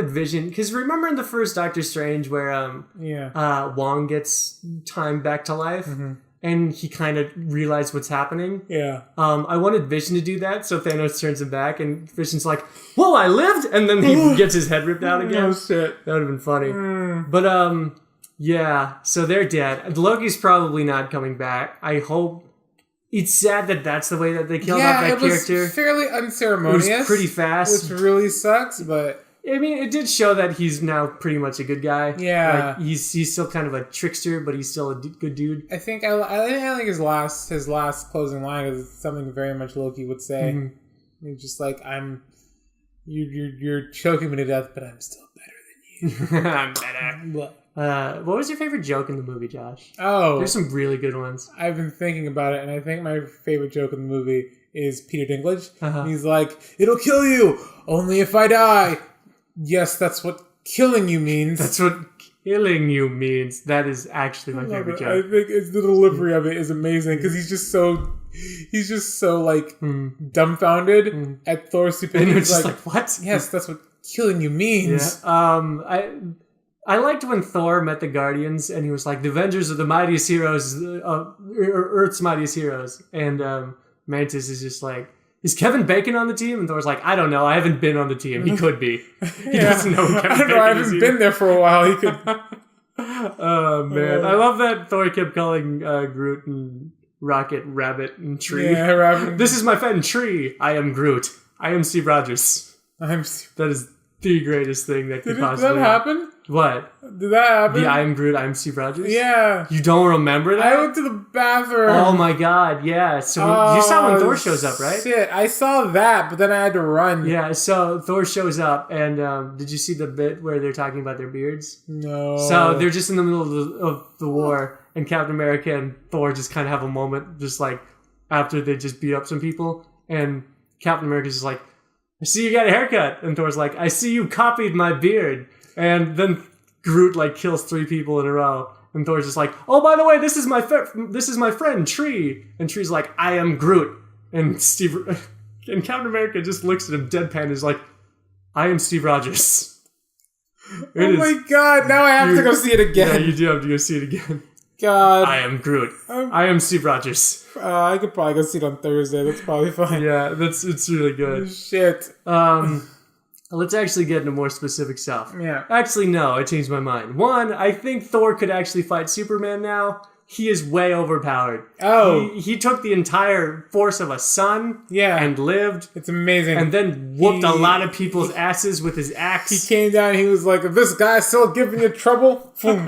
Vision because remember in the first Doctor Strange where Wong gets time back to life and he kind of realized what's happening. Yeah. I wanted Vision to do that, so Thanos turns him back and Vision's like, "Whoa, I lived!" and then he gets his head ripped out again. Oh shit, that would have been funny. But yeah, so they're dead. Loki's probably not coming back. I hope. It's sad that that's the way that they killed off that character. Yeah, it was fairly unceremonious. It was pretty fast. Which really sucks, but... I mean, it did show that he's now pretty much a good guy. Yeah. Like, he's still kind of a trickster, but he's still a good dude. I think his last closing line is something very much Loki would say. He's just like, you're choking me to death, but I'm still better than you. I'm better. What was your favorite joke in the movie, Josh? Oh. There's some really good ones. I've been thinking about it, and I think my favorite joke in the movie is Peter Dinklage. And he's like, "It'll kill you, only if I die." Yes, that's what killing you means. That's what killing you means. That is actually my favorite joke. I think the delivery of it is amazing, because he's just so like dumbfounded at Thor's stupidity. And you're just like, what? Yes, that's what killing you means. Yeah. I liked when Thor met the Guardians and he was like, the Avengers are the mightiest heroes, Earth's mightiest heroes. And Mantis is just like, is Kevin Bacon on the team? And Thor's like, I don't know. I haven't been on the team. He could be. He doesn't know who Kevin I don't know. I haven't been there for a while. He could. Oh, man. I love that Thor kept calling Groot and Rocket Rabbit and Tree. Yeah, Rabbit. This is my friend Tree. I am Groot. I am Steve Rogers. That is the greatest thing that could possibly Did that happen? What? Did that happen? The I am Groot, I am Steve Rogers? Yeah. You don't remember that? I went to the bathroom. Oh my god, yeah. So you saw when Thor shows up, right? Shit, I saw that, but then I had to run. Yeah, so Thor shows up, and did you see the bit where they're talking about their beards? No. So they're just in the middle of the war, and Captain America and Thor just kind of have a moment, just like, after they just beat up some people, and Captain America's just like, I see you got a haircut. And Thor's like, I see you copied my beard. And then Groot like kills 3 people in a row. And Thor's just like, oh, by the way, this is my friend Tree. And Tree's like, I am Groot. And Captain America just looks at him deadpan and is like, I am Steve Rogers. My god, now I have to go see it again. Yeah, you do have to go see it again. God. I am Groot. I am Steve Rogers. I could probably go see it on Thursday. That's probably fine. Yeah, it's really good. Shit. Let's actually get into more specific stuff. Yeah. Actually, no, I changed my mind. One, I think Thor could actually fight Superman now. He is way overpowered. Oh. He took the entire force of a sun and lived. It's amazing. And then whooped a lot of people's asses with his axe. He came down and he was like, this guy's still giving you trouble? Boom.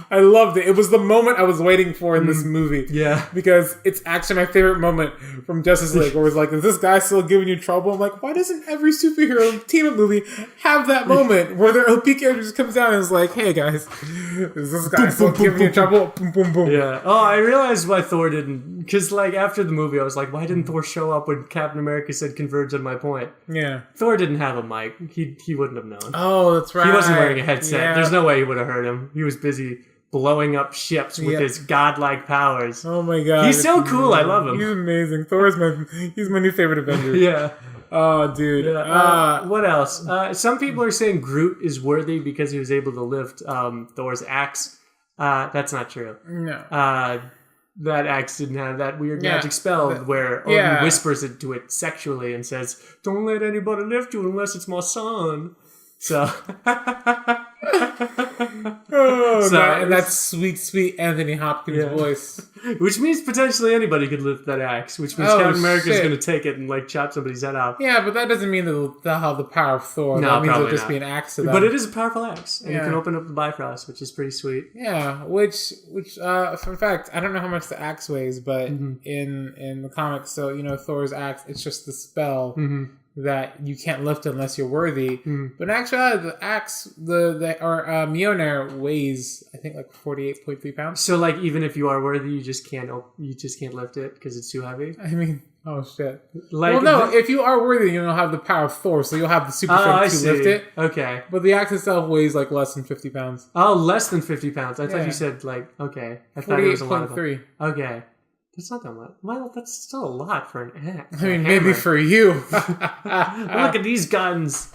I loved it. It was the moment I was waiting for in this movie. Yeah. Because it's actually my favorite moment from Justice League, where it's like, is this guy still giving you trouble? I'm like, why doesn't every superhero team-up movie have that moment where their OP character just comes down and is like, hey guys, is this guy still giving you trouble? Boom, boom, boom. Yeah. Oh, I realized why Thor didn't. Because, like, after the movie, I was like, why didn't Thor show up when Captain America said converge on my point? Yeah. Thor didn't have a mic. He wouldn't have known. Oh, that's right. He wasn't wearing a headset. Yeah. There's no way he would have heard him. He was busy blowing up ships with his godlike powers. Oh my god. He's so cool. I love him. He's amazing. He's my new favorite Avenger. Yeah. Oh, dude. Yeah. What else? Some people are saying Groot is worthy because he was able to lift Thor's axe. That's not true. No. That axe didn't have that weird magic spell where Odin whispers it to it sexually and says, don't let anybody lift you unless it's my son. So... and that sweet, sweet Anthony Hopkins voice. Which means potentially anybody could lift that axe. Which means Captain America's going to take it and like chop somebody's head off. Yeah, but that doesn't mean they'll have the power of Thor. No, that means probably it'll just not. be an axe to them. But it is a powerful axe. And you can open up the Bifrost, which is pretty sweet. Yeah, which fun fact, I don't know how much the axe weighs, but in the comics, so, you know, Thor's axe, it's just the spell that you can't lift unless you're worthy. But in actuality, the axe, Mjolnir weighs, I think, like 48.3 pounds. So, like, even if you are worthy, you just can't lift it because it's too heavy? I mean, Oh shit! Like, well, no. If you are worthy, you'll have the power of Thor, so you'll have the super strength to lift it. Okay. But the axe itself weighs like less than 50 pounds. Oh, less than 50 pounds. I thought you said like okay. I thought it was a lot of 48.3. Okay. That's not that much. Well, that's still a lot for an axe. I mean, maybe for you. Look at these guns.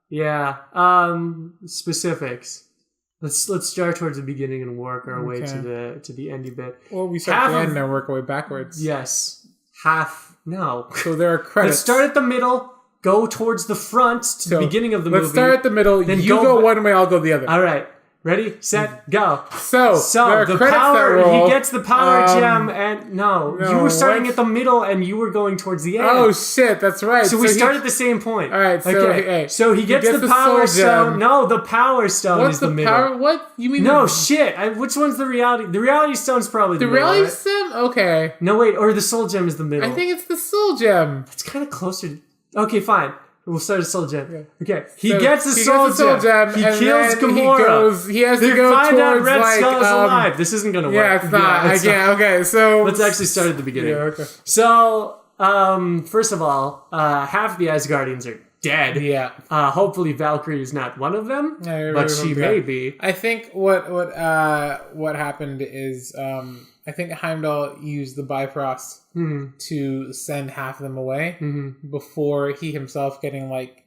Yeah. Specifics. Let's start towards the beginning and work our way to the endy bit. Or we start at the end and work our way backwards. Yes. No. So there are credits. Let's start at the middle, go towards the front to the beginning of the movie. Let's start at the middle. Then you go one way, I'll go the other. All right. Ready, set, go. So the power, he gets the power gem, and no, you were starting at the middle, and you were going towards the end. Oh shit, that's right. So we start at the same point. All right, so he gets the power stone. No, the power stone is the middle. Power? What you mean? No shit. Which one's the reality? The reality stone's probably the middle. The reality stone? Okay. No wait, or the soul gem is the middle. I think it's the soul gem. It's kind of closer. Okay, fine. We'll start a soul gem. Yeah. Okay. He gets the soul gem. He kills Gamora. He has to go find out towards Red Skull's alive. This isn't going to work. Yeah, it's not. I can't. Okay, so... Let's actually start at the beginning. Yeah, okay. So, first of all, half the Asgardians are dead. Yeah. Hopefully Valkyrie is not one of them, but she may be. I think what happened is... I think Heimdall used the Bifrost to send half of them away before he himself getting like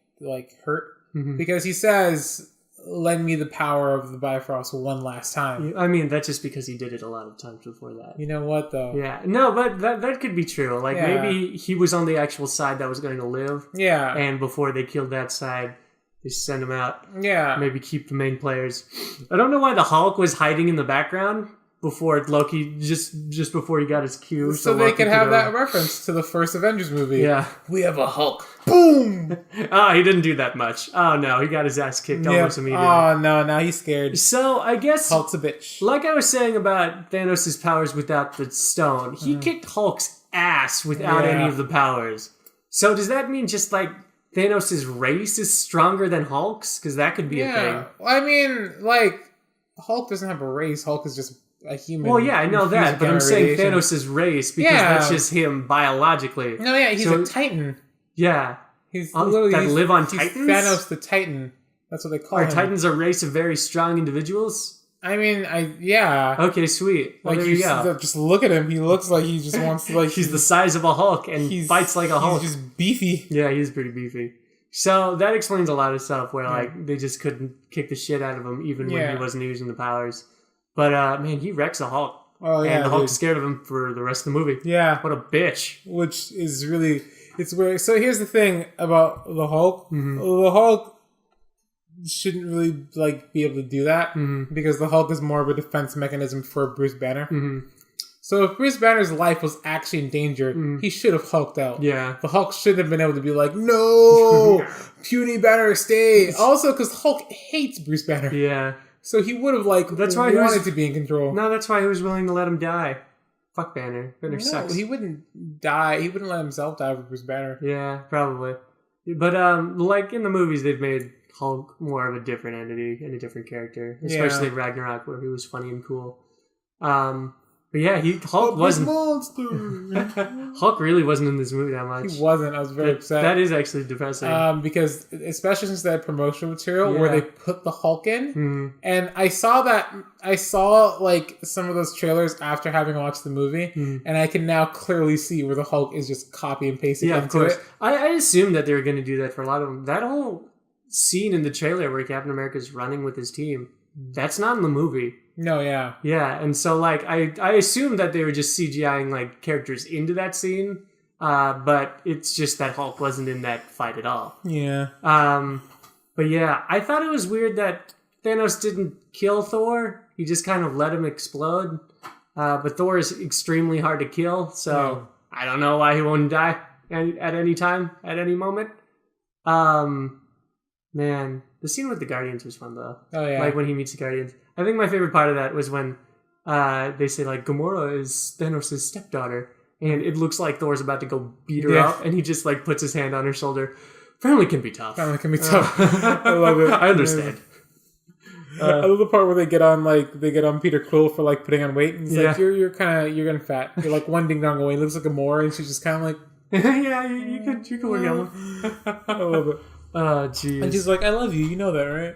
hurt because he says, "Lend me the power of the Bifrost one last time." I mean, that's just because he did it a lot of times before that. You know what though? Yeah, no, but that could be true. Like maybe he was on the actual side that was going to live. Yeah, and before they killed that side, they send him out. Yeah, maybe keep the main players. I don't know why the Hulk was hiding in the background before Loki, just before he got his cue. So they could have that reference to the first Avengers movie. Yeah. We have a Hulk. Boom! He didn't do that much. Oh, no. He got his ass kicked almost immediately. Oh, no. Now he's scared. So, I guess... Hulk's a bitch. Like I was saying about Thanos' powers without the stone, he kicked Hulk's ass without any of the powers. So, does that mean just, like, Thanos' race is stronger than Hulk's? Because that could be a thing. I mean, like, Hulk doesn't have a race. Hulk is just... a human. Well, yeah, I know that, but I'm saying Thanos' race because that's just him biologically. No, yeah, he's a Titan. Yeah, he's literally that live on Titans. Thanos the Titan. That's what they call him. Are Titans a race of very strong individuals? I mean, yeah. Okay, sweet. Well, like there you go. Just look at him. He looks like he just wants to like. He's the size of a Hulk and fights like a Hulk. He's just beefy. Yeah, he's pretty beefy. So that explains a lot of stuff where like they just couldn't kick the shit out of him even when he wasn't using the powers. But, man, he wrecks a Hulk. Oh, yeah. And the Hulk's scared of him for the rest of the movie. Yeah. What a bitch. Which is really... It's weird. So here's the thing about the Hulk. The Hulk shouldn't really, like, be able to do that. Because the Hulk is more of a defense mechanism for Bruce Banner. So if Bruce Banner's life was actually in danger, he should have hulked out. Yeah. The Hulk should have been able to be like, no! Puny Banner, stay! Also, because Hulk hates Bruce Banner. Yeah. So he would have, like, wanted to be in control. No, that's why he was willing to let him die. Fuck Banner. Banner sucks. He wouldn't die. He wouldn't let himself die for Bruce Banner. Yeah, probably. But, like, in the movies, they've made Hulk more of a different entity and a different character. Especially in Ragnarok, where he was funny and cool. But yeah, Hulk wasn't... Hulk really wasn't in this movie that much. He wasn't. I was very upset. That is actually depressing. Because, especially since that promotional material where they put the Hulk in. And I saw, like, some of those trailers after having watched the movie. And I can now clearly see where the Hulk is just copy and pasting into it. I assumed that they were going to do that for a lot of them. That whole scene in the trailer where Captain America's running with his team, that's not in the movie. No, yeah. Yeah, and so, like, I assumed that they were just CGIing, like, characters into that scene, but it's just that Hulk wasn't in that fight at all. Yeah. But yeah, I thought it was weird that Thanos didn't kill Thor. He just kind of let him explode. But Thor is extremely hard to kill, so I don't know why he won't die at any time, at any moment. Man, the scene with the Guardians was fun, though. Oh, yeah. Like, when he meets the Guardians. I think my favorite part of that was when they say, like, Gamora is Thanos' stepdaughter, and it looks like Thor's about to go beat her up, and he just, like, puts his hand on her shoulder. Family can be tough. Family can be tough. I love it. I understand. I love the part where they get on Peter Quill for like putting on weight, and he's like, you're getting fat. You're like one ding dong away. He looks like Gamora, and she's just kind of like, yeah, you could work out one. I love it. Oh, jeez. And she's like, I love you. You know that, right?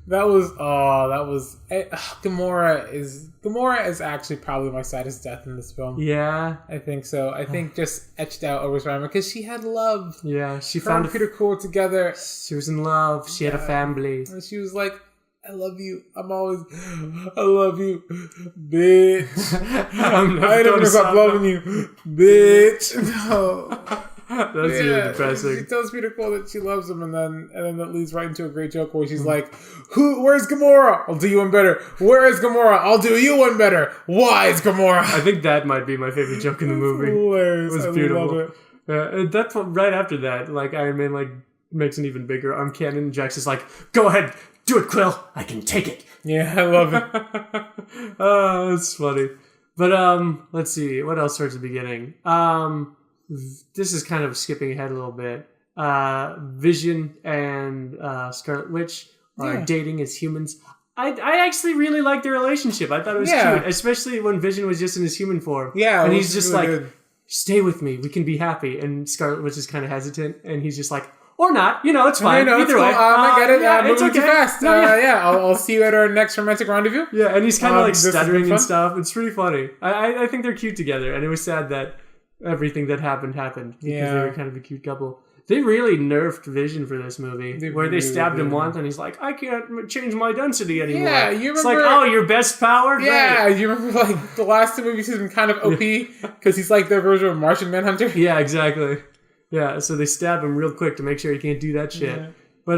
that was Gamora is actually probably my saddest death in this film. Yeah, I think so. I think just etched out over Spider-Man because she had love. Yeah, she Her found and Peter Quill together. She was in love. She had a family. And she was like, I love you. I love you, bitch. I never stop loving you, bitch. No. That's really depressing. She tells Peter Quill that she loves him, and then that leads right into a great joke where she's like, where's Gamora? I'll do you one better. Where is Gamora? I'll do you one better. Why is Gamora? I think that might be my favorite joke in the movie. Hilarious. It was beautiful. And that's right after that, like Iron Man like makes an even bigger arm cannon, and Jax is like, go ahead, do it, Quill. I can take it. Yeah, I love it. Oh, that's funny. But let's see, what else starts at the beginning? This is kind of skipping ahead a little bit. Vision and Scarlet Witch are dating as humans. I actually really like their relationship. I thought it was cute, especially when Vision was just in his human form. Yeah, and he's just really like, stay with me, we can be happy. And Scarlet Witch is kind of hesitant, and he's just like, or not, it's fine. Either cool. way, I get it. Yeah, it's okay. Too fast. I'll see you at our next romantic rendezvous. Yeah, and he's kind of like stuttering and stuff. It's pretty funny. I think they're cute together, and it was sad that everything that happened because they were kind of a cute couple. They really nerfed Vision for this movie, where they stabbed him once, and he's like, I can't change my density anymore. Yeah, you remember? It's like, oh, your best power? Yeah, Great. you remember like the last two movies he's been kind of OP because he's like their version of Martian Manhunter. Yeah, exactly. Yeah, so they stab him real quick to make sure he can't do that shit. Yeah. But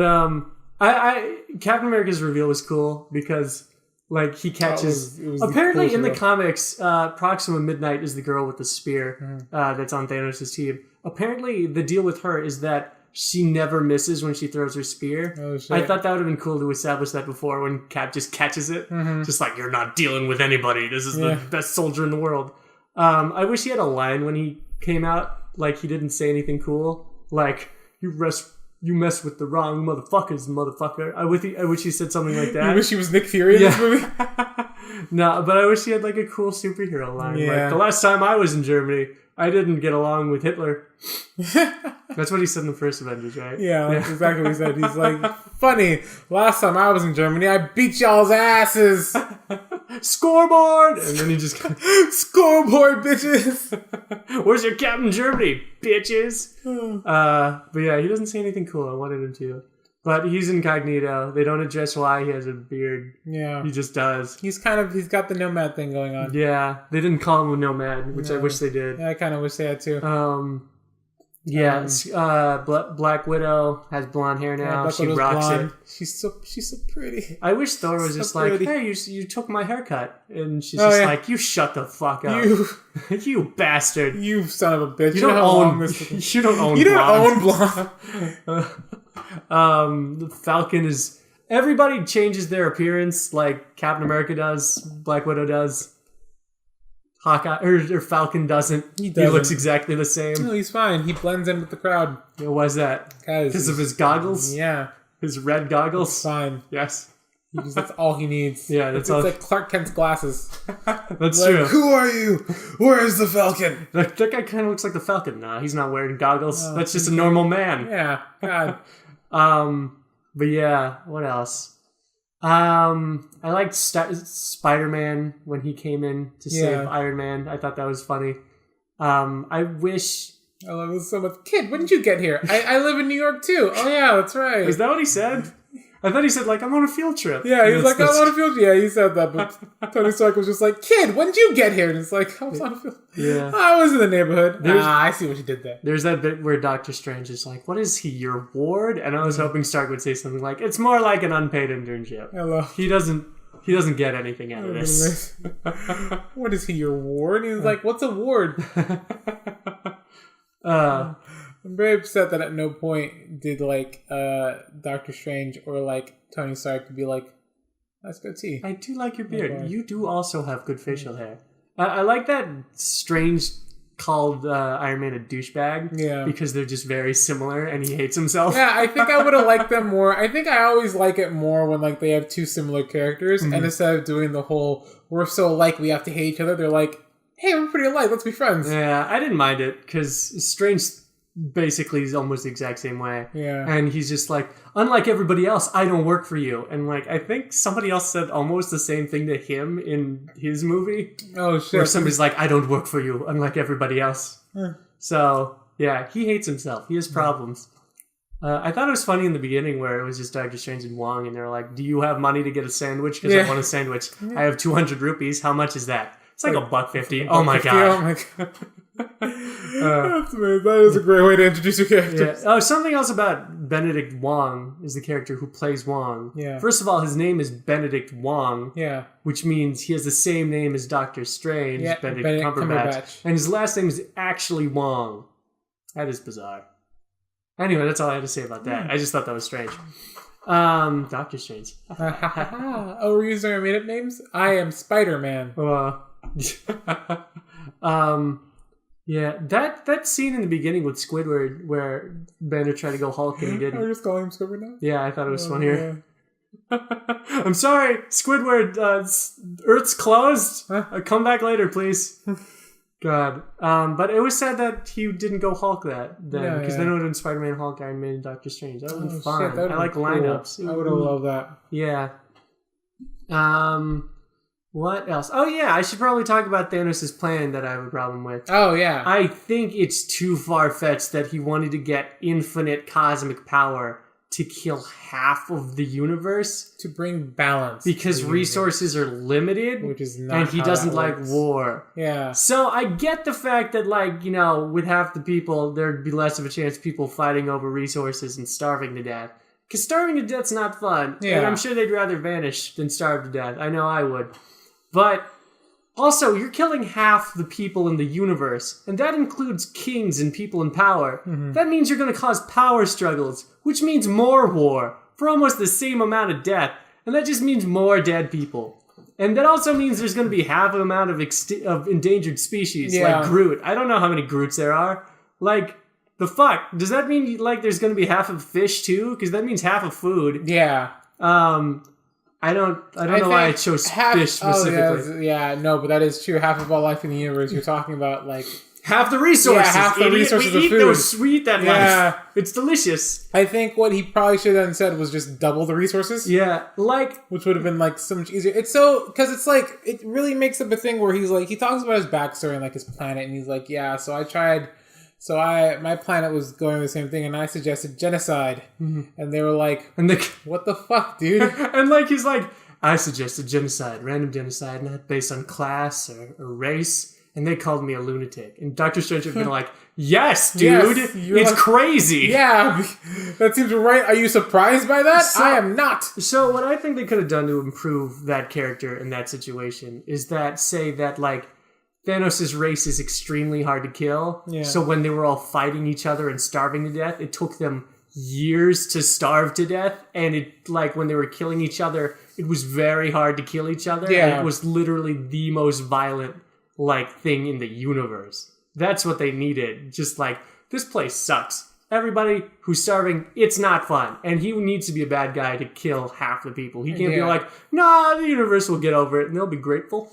Captain America's reveal was cool because like he catches. It was apparently in the comics, Proxima Midnight is the girl with the spear that's on Thanos' team. Apparently, the deal with her is that she never misses when she throws her spear. Oh, shit. I thought that would have been cool to establish that before when Cap just catches it. Just like, you're not dealing with anybody. This is the best soldier in the world. I wish he had a line when he came out. Like, he didn't say anything cool. Like, you mess with the wrong motherfuckers, motherfucker. I wish he said something like that. You wish he was Nick Fury in this movie? No, but I wish he had like a cool superhero line. Yeah. Like, the last time I was in Germany, I didn't get along with Hitler. That's what he said in the first Avengers, right? Yeah, that's exactly what he said. He's like, funny, last time I was in Germany, I beat y'all's asses. Scoreboard! And then he just... Scoreboard, bitches! Where's your Captain Germany, bitches? But yeah, he doesn't say anything cool. I wanted him to. But he's incognito. They don't address why he has a beard. Yeah. He just does. He's got the nomad thing going on. Yeah. They didn't call him a nomad, which I wish they did. Yeah, I kind of wish they had too. Black Widow has blonde hair now. She rocks blonde. It. She's so pretty. I wish Thor was just pretty. Like, hey, you took my haircut. And she's like, you shut the fuck up. You bastard. You son of a bitch. You don't own blonde. The Falcon is... Everybody changes their appearance like Captain America does, Black Widow does. Hawkeye or Falcon doesn't. He looks exactly the same. No, he's fine. He blends in with the crowd. Yeah, why is that? Because of his goggles? Yeah. His red goggles? It's fine. Yes. That's all he needs. Yeah, that's all. It's like Clark Kent's glasses. That's like, true. Who are you? Where is the Falcon? That guy kind of looks like the Falcon. Nah, he's not wearing goggles. That's just a normal man. Yeah. God. But yeah, what else? I liked Spider-Man when he came in to save Iron Man. I thought that was funny. I love this so much. Kid, when did you get here? I live in New York too. Oh yeah, that's right. Is that what he said? I thought he said, like, I'm on a field trip. Yeah, he was like, I'm on a field trip. Yeah, he said that, but Tony Stark was just like, kid, when did you get here? And it's like, I was on a field. Yeah. I was in the neighborhood. I see what you did there. There's that bit where Doctor Strange is like, what is he, your ward? And I was hoping Stark would say something like, it's more like an unpaid internship. Hello. He doesn't get anything out of this. What is he, your ward? He's like, what's a ward? I'm very upset that at no point did like Doctor Strange or like Tony Stark be like, let's go tea. I do like your beard. You do also have good facial hair. I like that Strange called Iron Man a douchebag. Yeah. Because they're just very similar and he hates himself. Yeah, I think I would have liked them more. I think I always like it more when like they have two similar characters, and instead of doing the whole "we're so alike we have to hate each other," they're like, "Hey, we're pretty alike. Let's be friends." Yeah, I didn't mind it because Strange basically is almost the exact same way. Yeah. And he's just like, unlike everybody else, I don't work for you. And like, I think somebody else said almost the same thing to him in his movie. Oh shit! Where somebody's like, I don't work for you, unlike everybody else. So yeah, he hates himself. He has problems. I thought it was funny in the beginning where it was just Doctor Strange and Wong, and they're like, "Do you have money to get a sandwich? Because I want a sandwich. I have 200 rupees. How much is that?" It's like $1.50. Oh my god! Oh my god! That's amazing. That is a great way to introduce your characters. Yeah. Oh, something else about Benedict Wong is the character who plays Wong. Yeah. First of all, his name is Benedict Wong. Yeah. Which means he has the same name as Doctor Strange, Benedict Cumberbatch. And his last name is actually Wong. That is bizarre. Anyway, that's all I had to say about that. I just thought that was strange. Doctor Strange. Oh, we're using our made-up names? I am Spider-Man. Yeah, that scene in the beginning with Squidward where Banner tried to go Hulk and he didn't. Are you just calling him Squidward now? Yeah, I thought it was funnier. Yeah. I'm sorry, Squidward. Earth's closed. Come back later, please. God. But it was sad that he didn't go Hulk then, because then it would have been Spider-Man, Hulk, Iron Man, and Doctor Strange. That would have been fun. I like lineups. I would have loved that. Yeah. What else? Oh yeah, I should probably talk about Thanos' plan that I have a problem with. Oh yeah. I think it's too far-fetched that he wanted to get infinite cosmic power to kill half of the universe. To bring balance. Because resources are limited. Which is not and he doesn't like war. Yeah. So I get the fact that, like, you know, with half the people, there'd be less of a chance of people fighting over resources and starving to death. Because starving to death's not fun. Yeah. And I'm sure they'd rather vanish than starve to death. I know I would. But also, you're killing half the people in the universe, and that includes kings and people in power. That means you're going to cause power struggles, which means more war for almost the same amount of death, and that just means more dead people. And that also means there's going to be half the amount of endangered species, like Groot. I don't know how many Groots there are. Like, the fuck? Does that mean, like, there's going to be half of fish, too? Because that means half of food. Yeah. I don't know why I chose fish specifically. No, but that is true. Half of all life in the universe, you're talking about, like... Half the resources. Yeah, half the resources we of food. We eat that life. It's delicious. I think what he probably should have done said was just double the resources. Yeah, like... Which would have been, like, so much easier. It's so... Because it's, like... It really makes up a thing where he's, like... He talks about his backstory and, like, his planet, and he's like, yeah, so I tried... So my planet was going the same thing, and I suggested genocide. And they were like, what the fuck, dude? And, like, he's like... I suggested genocide, random genocide, not based on class or race, and they called me a lunatic. And Dr. Strange would have been like, yes, dude, it's like, crazy. Yeah, that seems right. Are you surprised by that? I am not. So what I think they could have done to improve that character in that situation is that, say that, like, Thanos' race is extremely hard to kill, so when they were all fighting each other and starving to death, it took them years to starve to death, and it, like, when they were killing each other, it was very hard to kill each other, and it was literally the most violent, like, thing in the universe. That's what they needed. Just like, this place sucks. Everybody who's starving, it's not fun. And he needs to be a bad guy to kill half the people. He can't be like, nah, the universe will get over it, and they'll be grateful.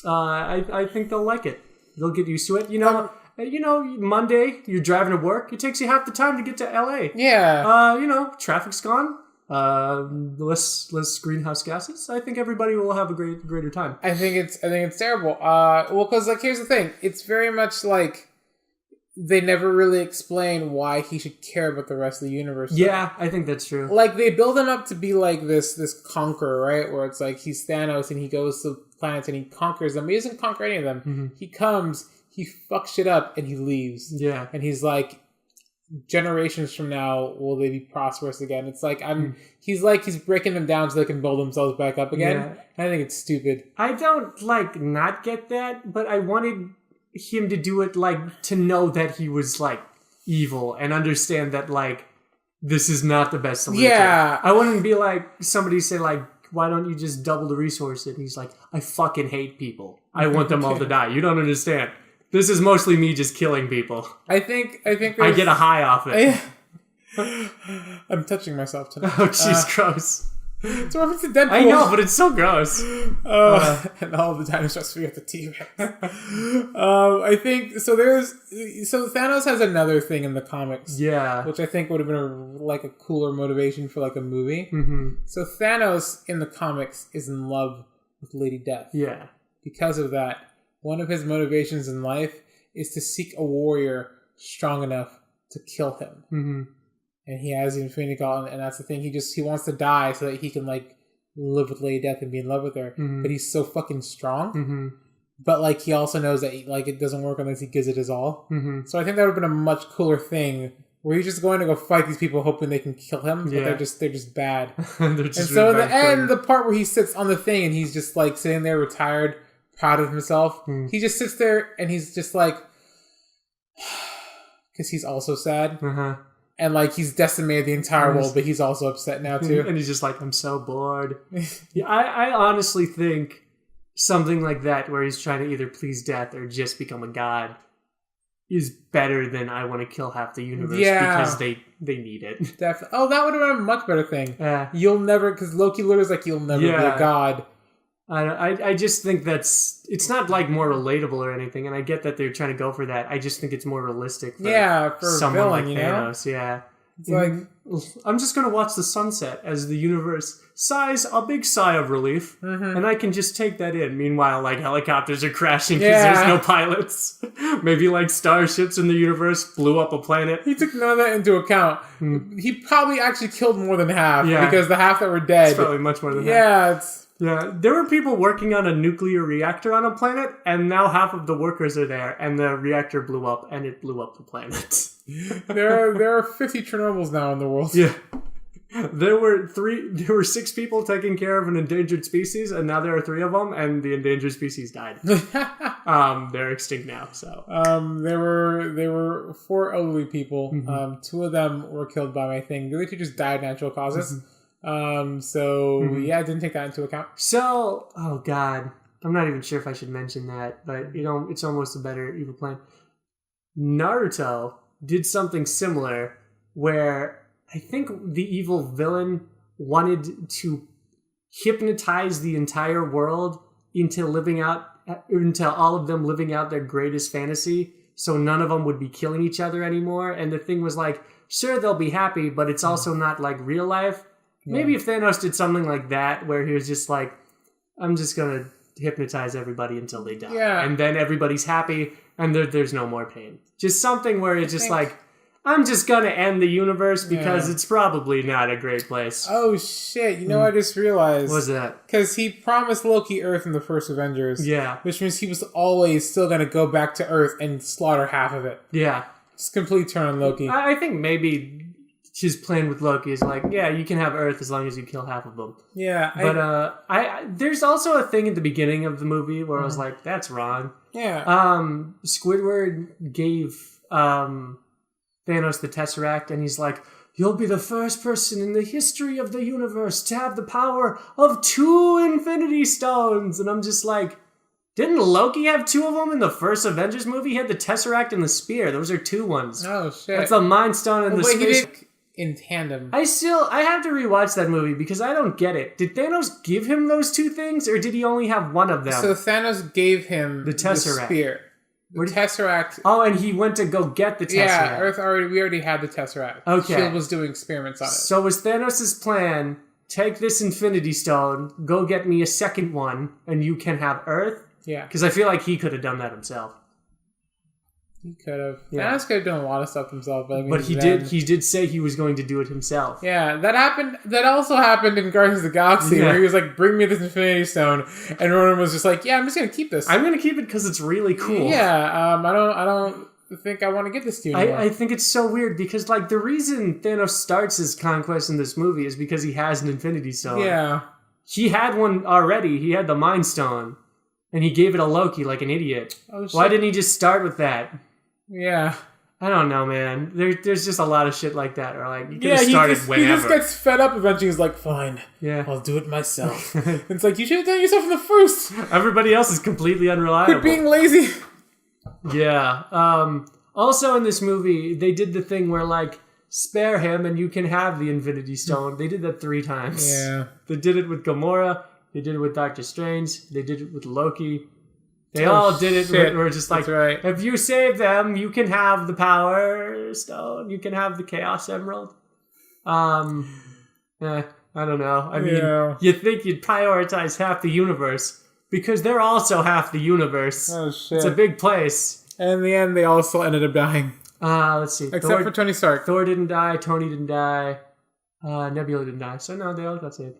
I think they'll like it. They'll get used to it. You know, Monday, you're driving to work, it takes you half the time to get to LA. Yeah. Traffic's gone. Less greenhouse gases. I think everybody will have a greater time. I think it's terrible. Well, because, like, here's the thing. It's very much like they never really explain why he should care about the rest of the universe. Yeah, I think that's true. Like, they build him up to be like this conqueror, right? Where it's like he's Thanos and he goes to planets and he conquers them. He doesn't conquer any of them. He comes, he fucks shit up, and he leaves. Yeah. And he's like, generations from now, will they be prosperous again? It's like, he's breaking them down so they can build themselves back up again. Yeah. I think it's stupid. I don't, like, not get that, but I wanted him to do it, like, to know that he was, like, evil and understand that, like, this is not the best solution. Yeah. I wouldn't be like, somebody say, like, why don't you just double the resources? And he's like, I fucking hate people. I want them all to die. You don't understand. This is mostly me just killing people. I think I get a high off it. I'm touching myself tonight. Oh, jeez, gross. It's a reference to Deadpool. I know, but it's so gross. And all the dinosaurs forget the T-Rex. I think so. So Thanos has another thing in the comics, which I think would have been a cooler motivation for like a movie. Mm-hmm. So Thanos in the comics is in love with Lady Death. Yeah. Because of that, one of his motivations in life is to seek a warrior strong enough to kill him. Mm-hmm. And he has the Infinity Gauntlet, and that's the thing. He wants to die so that he can like live with Lady Death and be in love with her. Mm-hmm. But he's so fucking strong. Mm-hmm. But like he also knows that it doesn't work unless he gives it his all. Mm-hmm. So I think that would have been a much cooler thing where he's just going to go fight these people hoping they can kill him, but they're just bad. And so in the end, the part where he sits on the thing and he's just like sitting there retired, proud of himself. He just sits there and he's just like, because he's also sad. Uh-huh. And, like, he's decimated the entire world, but he's also upset now, too. And he's just like, I'm so bored. Yeah, I honestly think something like that, where he's trying to either please death or just become a god, is better than I want to kill half the universe because they need it. Definitely. Oh, that would have been a much better thing. You'll never, because Loki literally is like, you'll never be a god. I just think it's not like more relatable or anything, and I get that they're trying to go for that. I just think it's more realistic for someone like Thanos. Yeah, it's like I'm just gonna watch the sunset as the universe sighs a big sigh of relief, and I can just take that in. Meanwhile, like helicopters are crashing because there's no pilots. Maybe like starships in the universe blew up a planet. He took none of that into account. He probably actually killed more than half because the half that were dead. It's probably much more than half. Yeah, there were people working on a nuclear reactor on a planet, and now half of the workers are there, and the reactor blew up, and it blew up the planet. There are 50 Chernobyls now in the world. Yeah. There were 6 people taking care of an endangered species, and now there are 3 of them, and the endangered species died. They're extinct now, so. There were 4 elderly people. 2 of them were killed by my thing. The other 2 just died natural causes. I didn't take that into account. So, oh god, I'm not even sure if I should mention that, but it's almost a better evil plan. Naruto did something similar where I think the evil villain wanted to hypnotize the entire world into all of them living out their greatest fantasy, so none of them would be killing each other anymore. And the thing was like, sure, they'll be happy, but it's also not like real life. Maybe if Thanos did something like that, where he was just like, I'm just going to hypnotize everybody until they die. Yeah. And then everybody's happy, and there's no more pain. Just something where it's just like, I'm just going to end the universe because it's probably not a great place. Oh, shit. You know what I just realized? What's that? Because he promised Loki Earth in the first Avengers. Yeah. Which means he was always still going to go back to Earth and slaughter half of it. Yeah. Just complete turn on Loki. I think maybe his plan with Loki is like, yeah, you can have Earth as long as you kill half of them. Yeah. But there's also a thing at the beginning of the movie where I was like, that's wrong. Yeah. Squidward gave Thanos the Tesseract, and he's like, you'll be the first person in the history of the universe to have the power of 2 Infinity Stones. And I'm just like, didn't Loki have 2 of them in the first Avengers movie? He had the Tesseract and the Spear. Those are 2 ones. Oh, shit. That's the Mind Stone and the Space. He did in tandem. I have to rewatch that movie because I don't get it. Did Thanos give him those 2 things, or did he only have one of them? So Thanos gave him the Tesseract. The Spear. The Tesseract. Oh, and he went to go get the Tesseract. Yeah, we already had the Tesseract. Okay. S.H.I.E.L.D. was doing experiments on it. So was Thanos' plan, take this Infinity Stone, go get me a second one, and you can have Earth? Yeah. Because I feel like he could have done that himself. He could have. Yeah. Thanos could have done a lot of stuff himself. But he did say he was going to do it himself. Yeah, that happened. That also happened in Guardians of the Galaxy, where he was like, bring me this Infinity Stone. And Ronan was just like, yeah, I'm just going to keep this. I'm going to keep it because it's really cool. Yeah, I don't think I want to give this to you anymore. I think it's so weird because, like, the reason Thanos starts his conquest in this movie is because he has an Infinity Stone. Yeah. He had one already. He had the Mind Stone. And he gave it to Loki like an idiot. Oh, shit. Why didn't he just start with that? Yeah. I don't know, man. There's just a lot of shit like that. Or like, you could have started whenever. He just gets fed up eventually. He's like, fine. Yeah. I'll do it myself. It's like, you should have done it yourself in the first. Everybody else is completely unreliable. Quit being lazy. Yeah. Also in this movie, they did the thing where, like, spare him and you can have the Infinity Stone. They did that 3 times. Yeah. They did it with Gamora. They did it with Doctor Strange. They did it with Loki. They all did it. We're just like, right. If you save them, you can have the Power Stone. You can have the Chaos Emerald. I don't know. I mean, you'd think you'd prioritize half the universe because they're also half the universe. Oh, shit. It's a big place. And in the end, they all still ended up dying. Let's see. Except for Tony Stark. Thor didn't die. Tony didn't die. Nebula didn't die. So, no, they all got saved.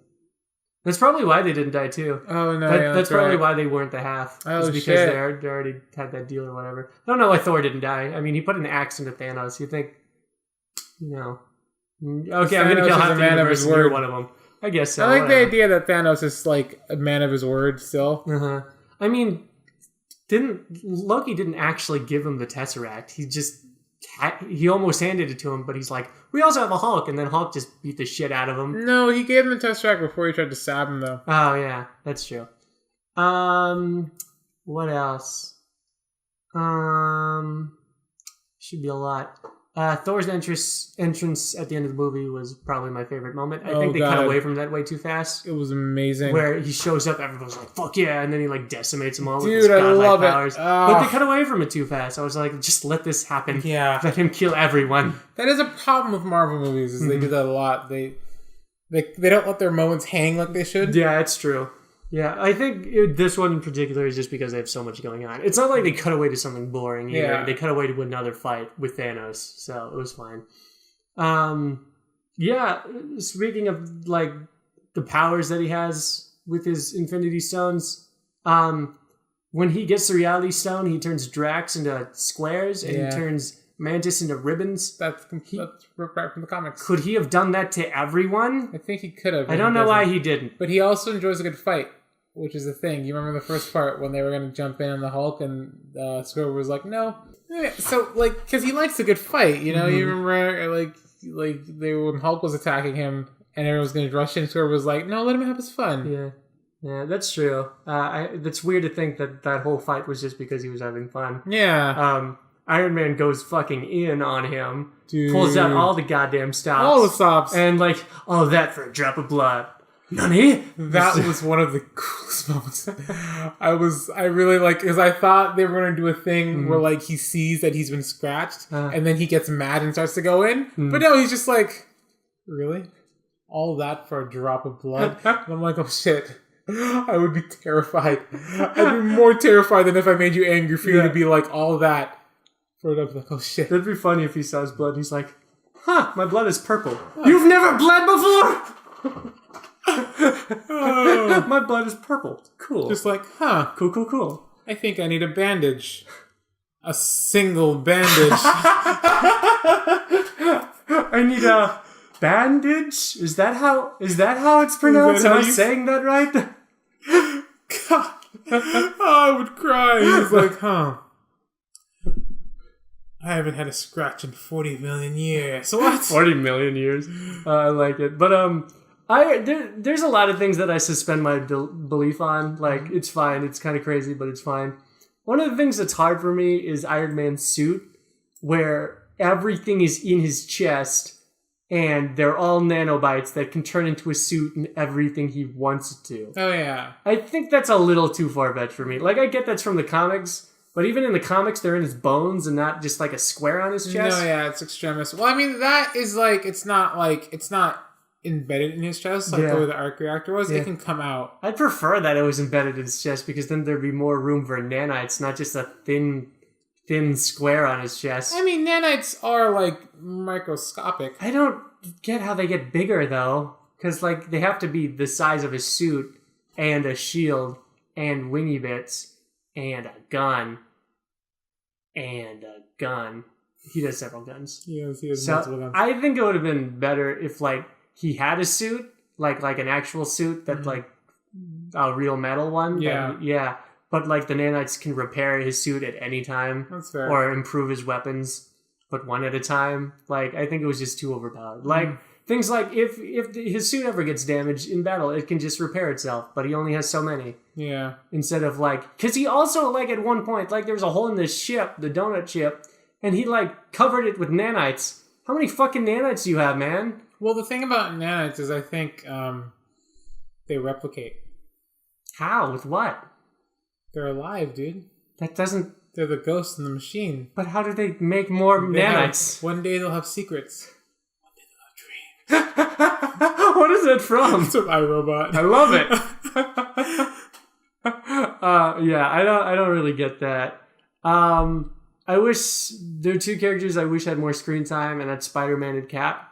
That's probably why they didn't die, too. Oh, no, that's probably why they weren't the half. Oh, because they already had that deal or whatever. I don't know why Thor didn't die. I mean, he put an axe into Thanos. You think, okay, I'm going to kill half the universe and you're one of them. I guess so. I like the idea that Thanos is like a man of his word still. Uh-huh. I mean, Loki didn't actually give him the Tesseract. He almost handed it to him, but he's like, we also have a Hulk, and then Hulk just beat the shit out of him. No, he gave him the Tesseract before he tried to stab him, though. Oh, yeah, that's true. What else? Should be a lot. Thor's entrance at the end of the movie was probably my favorite moment. I think they cut away from that way too fast. It was amazing. Where he shows up, everyone's like, fuck yeah, and then he like decimates them all with Dude, his godlike powers. But they it. cut away from it too fast. I was like, just let this happen. Yeah. Let him kill everyone. That is a problem with Marvel movies, is they do that a lot. They don't let their moments hang like they should. Yeah, it's true. Yeah, I think this one in particular is just because they have so much going on. It's not like they cut away to something boring either. Yeah. They cut away to another fight with Thanos, so it was fine. Yeah, speaking of like the powers that he has with his Infinity Stones, when he gets the Reality Stone, he turns Drax into squares and he turns Mantis into ribbons. That's ripped right from the comics. Could he have done that to everyone? I think he could have. I don't know why he didn't. But he also enjoys a good fight, which is the thing. You remember the first part when they were going to jump in on the Hulk and Squirrel was like, no. So, like, because he likes a good fight, you know? Mm-hmm. You remember, when Hulk was attacking him and everyone was going to rush in, Squirrel was like, no, let him have his fun. Yeah. Yeah, that's true. That's weird to think that whole fight was just because he was having fun. Yeah. Iron Man goes fucking in on him, Dude. Pulls out all the goddamn stops. All the stops. And like, all that for a drop of blood. Nani? That was one of the coolest moments. I really like, because I thought they were going to do a thing where like he sees that he's been scratched and then he gets mad and starts to go in. But no, he's just like, really? All that for a drop of blood? And I'm like, oh shit. I would be terrified. I'd be more terrified than if I made you angry for you to be like, all that. Like, oh shit. That'd be funny if he saw his blood and he's like, huh, my blood is purple. You've never bled before? My blood is purple. Cool. Just like, huh. Cool. I think I need a bandage. A single bandage. I need a bandage? Is that how it's pronounced? Am I saying that right? God. I would cry. He's like, huh. I haven't had a scratch in 40 million years. What? 40 million years. I like it. But there's a lot of things that I suspend my belief on. Like, it's fine. It's kind of crazy, but it's fine. One of the things that's hard for me is Iron Man's suit, where everything is in his chest, and they're all nanobites that can turn into a suit and everything he wants it to. Oh, yeah. I think that's a little too far-fetched for me. Like, I get that's from the comics, but even in the comics, they're in his bones and not just like a square on his chest. No, yeah, it's extremist. Well, I mean, that is like, it's not embedded in his chest like the way the arc reactor was. It can come out. I'd prefer that it was embedded in his chest because then there'd be more room for nanites, not just a thin square on his chest. I mean, nanites are like microscopic. I don't get how they get bigger though, because like they have to be the size of his suit and a shield and wingy bits. And a gun. He does several guns. He has multiple guns. I think it would have been better if, like, he had a suit, like an actual suit that, like, a real metal one. Yeah. But, like, the nanites can repair his suit at any time. That's fair. Or improve his weapons, but one at a time. Like, I think it was just too overpowered. Like, things like if his suit ever gets damaged in battle, it can just repair itself, but he only has so many. Yeah. Instead of like, because he also like at one point like there was a hole in this ship, the donut ship, and he like covered it with nanites. How many fucking nanites do you have, man? Well, the thing about nanites is I think they replicate. How? With what? They're alive, dude. That doesn't... They're the ghosts in the machine. But how do they make more nanites? One day they'll have secrets. One day they'll have dreams. What is that from? It's from iRobot. I love it. Yeah, I don't really get that. I wish there are two characters I wish had more screen time, and that's Spider-Man and Cap.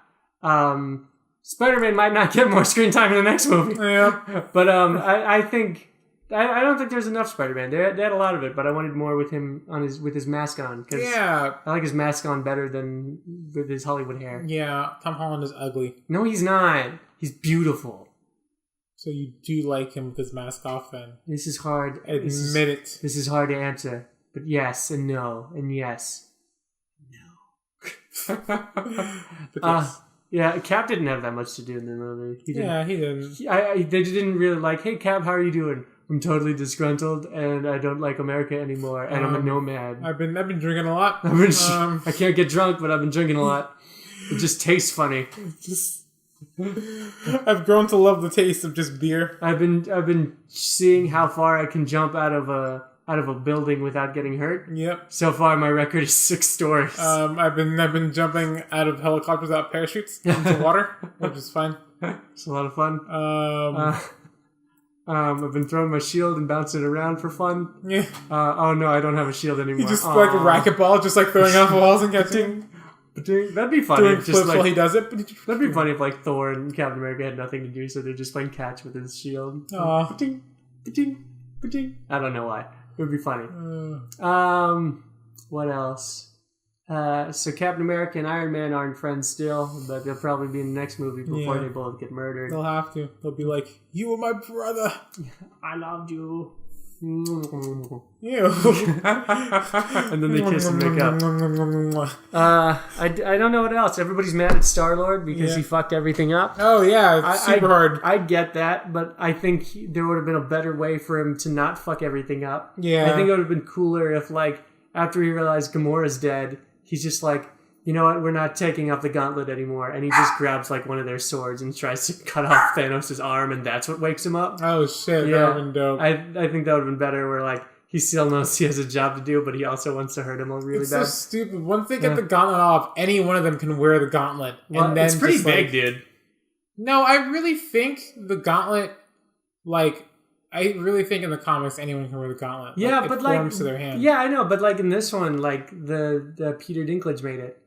Spider-Man might not get more screen time in the next movie. Yeah. But I think I don't think there's enough Spider-Man. They had a lot of it, but I wanted more with him with his mask on. Cause yeah. I like his mask on better than with his Hollywood hair. Yeah, Tom Holland is ugly. No, he's not. He's beautiful. So you do like him with his mask off then? This is hard. Admit it. This is hard to answer. But yes and no and yes. No. But yes. Yeah, Cap didn't have that much to do in the movie. He didn't. They didn't really like, hey, Cap, how are you doing? I'm totally disgruntled, and I don't like America anymore, and I'm a nomad. I've been drinking a lot. I can't get drunk, but I've been drinking a lot. It just tastes funny. I've grown to love the taste of just beer. I've been seeing how far I can jump out of a building without getting hurt. Yep. So far, my record is 6 stories. I've been jumping out of helicopters without parachutes into water, which is fun. It's a lot of fun. I've been throwing my shield and bouncing it around for fun. Yeah. Oh no, I don't have a shield anymore. You just like a racquetball, just like throwing off walls and catching. That'd be funny. Doing flips just, like, while he does it. That'd be funny if like Thor and Captain America had nothing to do, so they're just playing catch with his shield. Aww. I don't know why. It would be funny. What else? So Captain America and Iron Man aren't friends still, but they'll probably be in the next movie before they both get murdered. They'll have to. They'll be like, "You were my brother. I loved you." Ew. And then they kiss and make up. I don't know what else. Everybody's mad at Star-Lord because he fucked everything up. Oh yeah, it's super hard. I get that, but I think there would have been a better way for him to not fuck everything up. Yeah. I think it would have been cooler if, like, after he realized Gamora's dead, he's just like, you know what, we're not taking up the gauntlet anymore. And he just grabs, like, one of their swords and tries to cut off Thanos' arm, and that's what wakes him up. Oh, shit. Yeah. That would have been dope. I think that would have been better, where, like, he still knows he has a job to do, but he also wants to hurt him really bad. It's so stupid. Once they get the gauntlet off, any one of them can wear the gauntlet. Well, and then it's pretty big, dude. No, I really think the gauntlet, like... I really think in the comics anyone can wear the gauntlet. Yeah, like, but it like... forms to their hand. Yeah, I know, but like in this one, like the Peter Dinklage made it.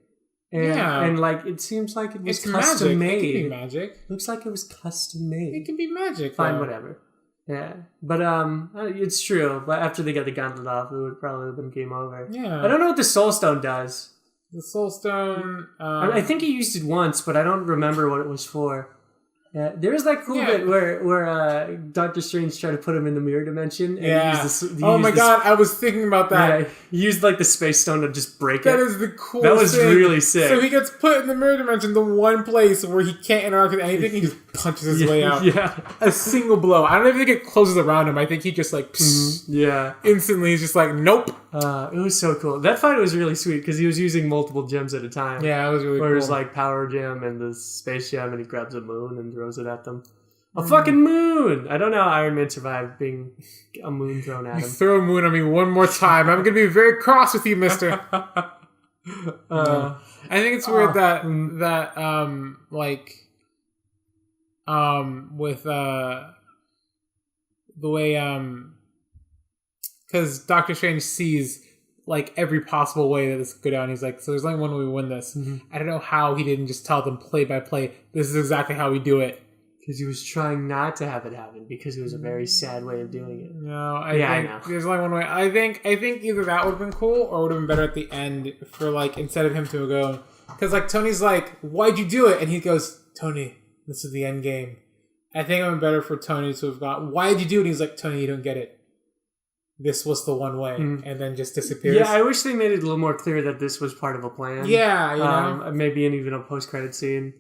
And like it seems like it was custom made. It can be magic. Looks like it was custom made. It can be magic. Fine, whatever. Yeah. But it's true. But after they got the gauntlet off, it would probably have been game over. Yeah. I don't know what the Soul Stone does. The Soul Stone... I think he used it once, but I don't remember what it was for. Yeah, there was that cool bit where Doctor Strange tried to put him in the mirror dimension. And oh my god, I was thinking about that. Yeah, he used like the space stone to just break it. That is the coolest That was really sick. So he gets put in the mirror dimension, the one place where he can't interact with anything, he just punches his way out. Yeah. A single blow. I don't even think it closes around him. I think he just like, instantly he's just like, nope. It was so cool. That fight was really sweet because he was using multiple gems at a time. Yeah, it was really cool. Where it was like power gem and the space gem, and he grabs a moon and throws it at them. A fucking moon! I don't know how Iron Man survived being a moon thrown at him. You throw a moon at me one more time, I'm gonna be very cross with you, mister. I think it's weird that with the way because Doctor Strange sees like every possible way that this could go down. He's like, so there's only one way we win this. Mm-hmm. I don't know how he didn't just tell them play by play, this is exactly how we do it. Because he was trying not to have it happen, because it was a very sad way of doing it. No, I know. There's only one way. I think either that would have been cool, or would have been better at the end for like, instead of him to go, because like Tony's like, why'd you do it? And he goes, Tony, this is the end game. I think it would have been better for Tony to have gone, why'd you do it? And he's like, Tony, you don't get it. This was the one way, and then just disappears. Yeah, I wish they made it a little more clear that this was part of a plan. Yeah, you know? Maybe in even a post-credit scene.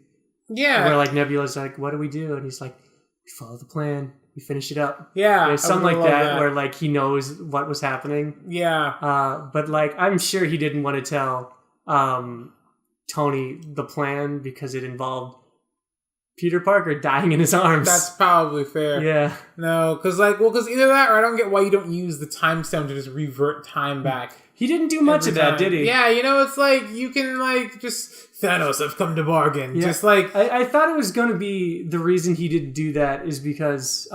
Yeah. Where like Nebula's like, what do we do? And he's like, we follow the plan. We finish it up. Yeah. Something like that, where like he knows what was happening. Yeah. But like I'm sure he didn't want to tell Tony the plan because it involved Peter Parker dying in his arms. That's probably fair. Yeah. No, because either that or I don't get why you don't use the time stone to just revert time back. He didn't do much of that, did he? Yeah, it's like you can like just Thanos have come to bargain. Yeah. Just like I thought it was going to be the reason he didn't do that is because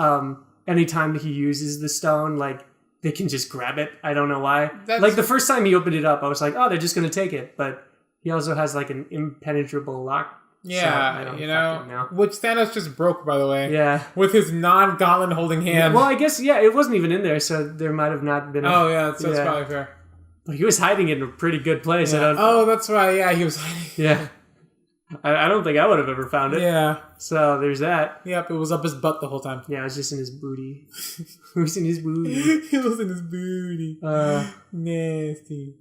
anytime he uses the stone, like they can just grab it. I don't know why. Like the first time he opened it up, I was like, oh, they're just going to take it. But he also has like an impenetrable lock. Yeah, so which Thanos just broke, by the way. Yeah. With his non-gauntlet holding hand. Well, I guess, it wasn't even in there, so there might have not been that's probably fair. But he was hiding it in a pretty good place. Yeah. That's right. Yeah, he was hiding. Yeah. I don't think I would have ever found it. Yeah. So there's that. Yep, it was up his butt the whole time. Yeah, it was just in his booty. It was in his booty. It was in his booty. Nasty.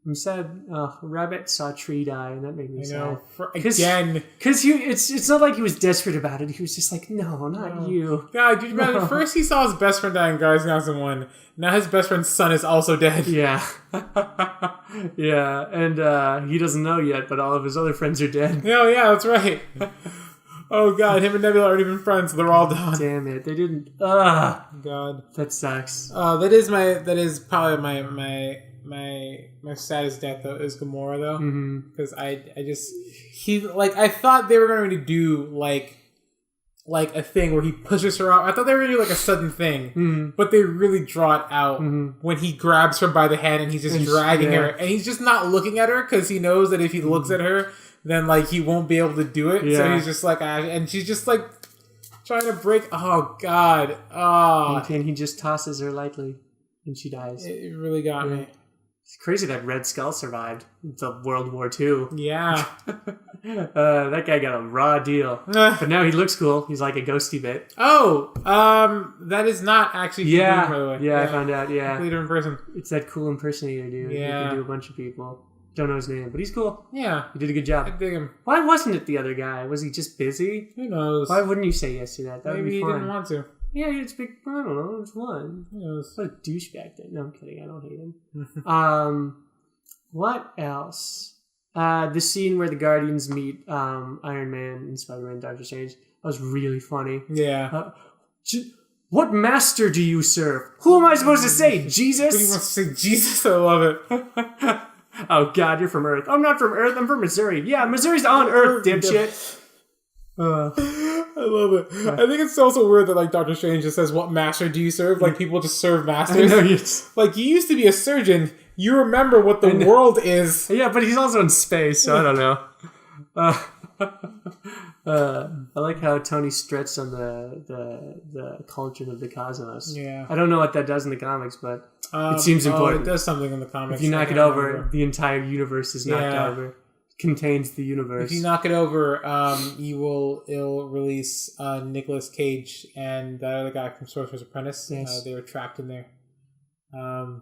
I'm sad. Rabbit saw a tree die, and that made me sad. Again, because it's not like he was desperate about it. He was just like, no, not you. God, dude, no. First he saw his best friend die in Guardians of the Galaxy 1. Now his best friend's son is also dead. Yeah, yeah, and he doesn't know yet, but all of his other friends are dead. Oh yeah, that's right. Oh God, him and Nebula aren't even friends. So they're all done. Damn it, they didn't. God, that sucks. That is probably my saddest death though is Gamora though, because I thought they were going to do like a thing where he pushes her out. I thought they were going to do like a sudden thing, but they really draw it out when he grabs her by the hand and he's just dragging her, and he's just not looking at her because he knows that if he looks at her, then like he won't be able to do it. Yeah. So he's just like, and she's just like trying to break. Oh God! And he just tosses her lightly, and she dies. It really got me. It's crazy that Red Skull survived the World War II. Yeah. That guy got a raw deal. But now he looks cool. He's like a ghosty bit. Oh, that is not actually by the way. Yeah, I found out, yeah. Completely different person. It's that cool impersonator dude. Yeah. He can do a bunch of people. Don't know his name, but he's cool. Yeah. He did a good job. I dig him. Why wasn't it the other guy? Was he just busy? Who knows? Why wouldn't you say yes to that? That would be fun. Maybe he didn't want to. Yeah, it's big. I don't know. It's fun. Who knows? What a douchebag thing. No, I'm kidding. I don't hate him. What else? The scene where the Guardians meet Iron Man and Spider-Man and Doctor Strange. That was really funny. Yeah. What master do you serve? Who am I supposed to say? Jesus? What do you want to say? Jesus? I love it. Oh, God, you're from Earth. I'm not from Earth. I'm from Missouri. Yeah, Missouri's on Earth, dipshit. I love it. I think it's also weird that like Doctor Strange just says, "What master do you serve?" Like people just serve masters. I know, like you used to be a surgeon. You remember what the world is. Yeah, but he's also in space, so I don't know. I like how Tony stretched on the cauldron of the cosmos. Yeah. I don't know what that does in the comics, but it seems important. It does something in the comics. If you knock it over, the entire universe is knocked over. Contains the universe. If you knock it over, it'll release Nicolas Cage and the other guy from Sorcerer's Apprentice. Yes. They were trapped in there. Have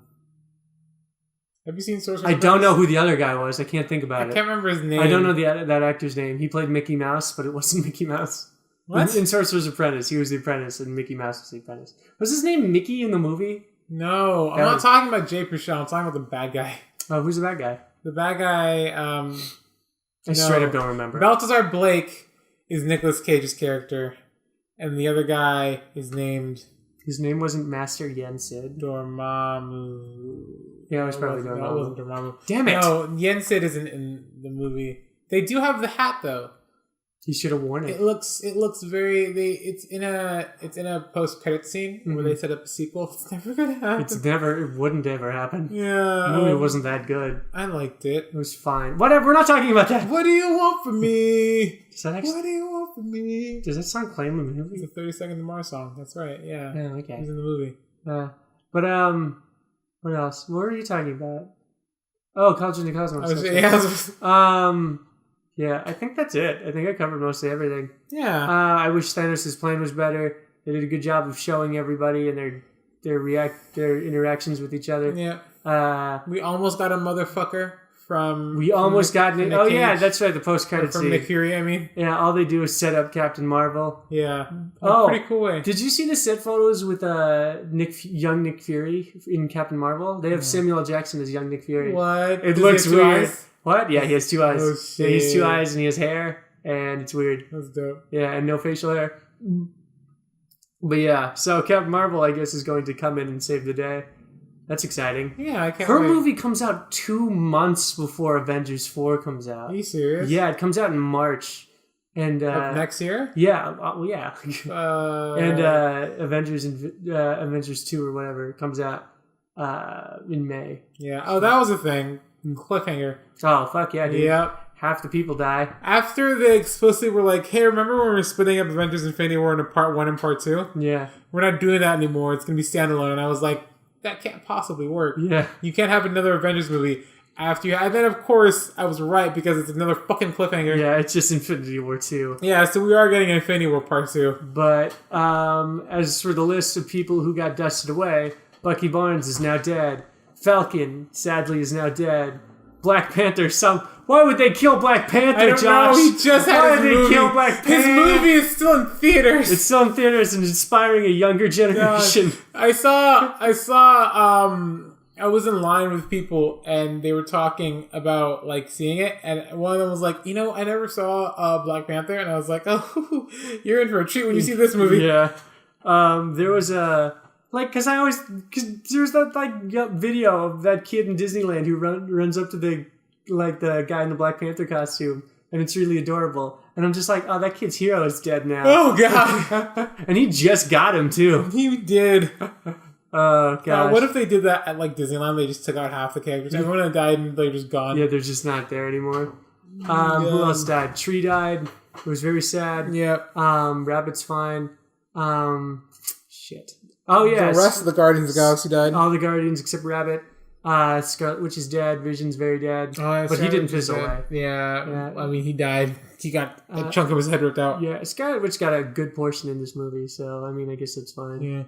you seen Sorcerer's Apprentice? I don't know who the other guy was. I can't think about it. I can't remember his name. I don't know that actor's name. He played Mickey Mouse, but it wasn't Mickey Mouse. What? In Sorcerer's Apprentice, he was the apprentice, and Mickey Mouse was the apprentice. Was his name Mickey in the movie? No, I'm not talking about Jay Purcell. I'm talking about the bad guy. Oh, who's the bad guy? The bad guy, I straight up don't remember. Balthazar Blake is Nicolas Cage's character, and the other guy is named... His name wasn't Master Yensid. Dormammu. Yeah, it was probably Dormammu. No, it wasn't Dormammu. Damn it! No, Yensid isn't in the movie. They do have the hat, though. He should have worn it. It looks very. It's in a post credit scene where they set up a sequel. It's never gonna happen. It wouldn't ever happen. Yeah, the movie wasn't that good. I liked it. It was fine. Whatever. We're not talking about that. What do you want from me? What do you want from me? Does that song play in the movie? It's a 30 Seconds to Mars song. That's right. Yeah. Yeah. Okay. He's in the movie. But what else? What were you talking about? Oh, Cauldron of the Cosmos. Yeah, I think that's it. I think I covered mostly everything. Yeah. I wish Thanos' plan was better. They did a good job of showing everybody and their interactions with each other. Yeah. We almost got a motherfucker from. We almost got Nick. Nick. Oh yeah, that's right. The post-credit from scene. Nick Fury. I mean, yeah, all they do is set up Captain Marvel. Yeah. Pretty cool way. Did you see the set photos with young Nick Fury in Captain Marvel? They have Samuel L. Jackson as young Nick Fury. What? It looks weird. Eyes? What? Yeah, he has 2 eyes. Oh, shit. Yeah, he has 2 eyes and he has hair, and it's weird. That's dope. Yeah, and no facial hair. But yeah, so Captain Marvel, I guess, is going to come in and save the day. That's exciting. Yeah, I can't Her wait. movie comes out 2 months before Avengers 4 comes out. Are you serious? Yeah, it comes out in March. And Of next year? Yeah, well, yeah. And Avengers 2 or whatever comes out in May. Yeah. Oh, that was a thing. Cliffhanger. Oh, fuck yeah, dude. Yep. Half the people die. After they explicitly were like, hey, remember when we were splitting up Avengers Infinity War into part 1 and part 2? Yeah. We're not doing that anymore. It's going to be standalone. And I was like, that can't possibly work. Yeah. You can't have another Avengers movie after you... And then, of course, I was right because it's another fucking cliffhanger. Yeah, it's just Infinity War 2. Yeah, so we are getting Infinity War part 2. But as for the list of people who got dusted away, Bucky Barnes is now dead. Falcon, sadly, is now dead. Black Panther, why would they kill Black Panther, I don't Josh? know. He just had why his would movie. They kill Black Panther? His movie is still in theaters. It's still in theaters and inspiring a younger generation. I was in line with people and they were talking about like seeing it, and one of them was like, I never saw Black Panther, and I was like, oh, you're in for a treat when you see this movie. Yeah. There was because there's that video of that kid in Disneyland who runs up to the guy in the Black Panther costume, and it's really adorable. And I'm just like, oh, that kid's hero is dead now. Oh god. And he just got him too. He did. Oh god. What if they did that at like Disneyland? They just took out half the characters. Everyone that died and they're just gone. Yeah, they're just not there anymore. Who else died? Tree died. It was very sad. Yep. Rabbit's fine. Shit. Oh yeah. The rest of the Guardians of the Galaxy died. All the Guardians except Rabbit. Scarlet Witch is dead. Vision's very dead. But he didn't fizzle away. Yeah. I mean, he died. He got a chunk of his head ripped out. Yeah, Scarlet Witch got a good portion in this movie, so I mean, I guess that's fine. Yeah.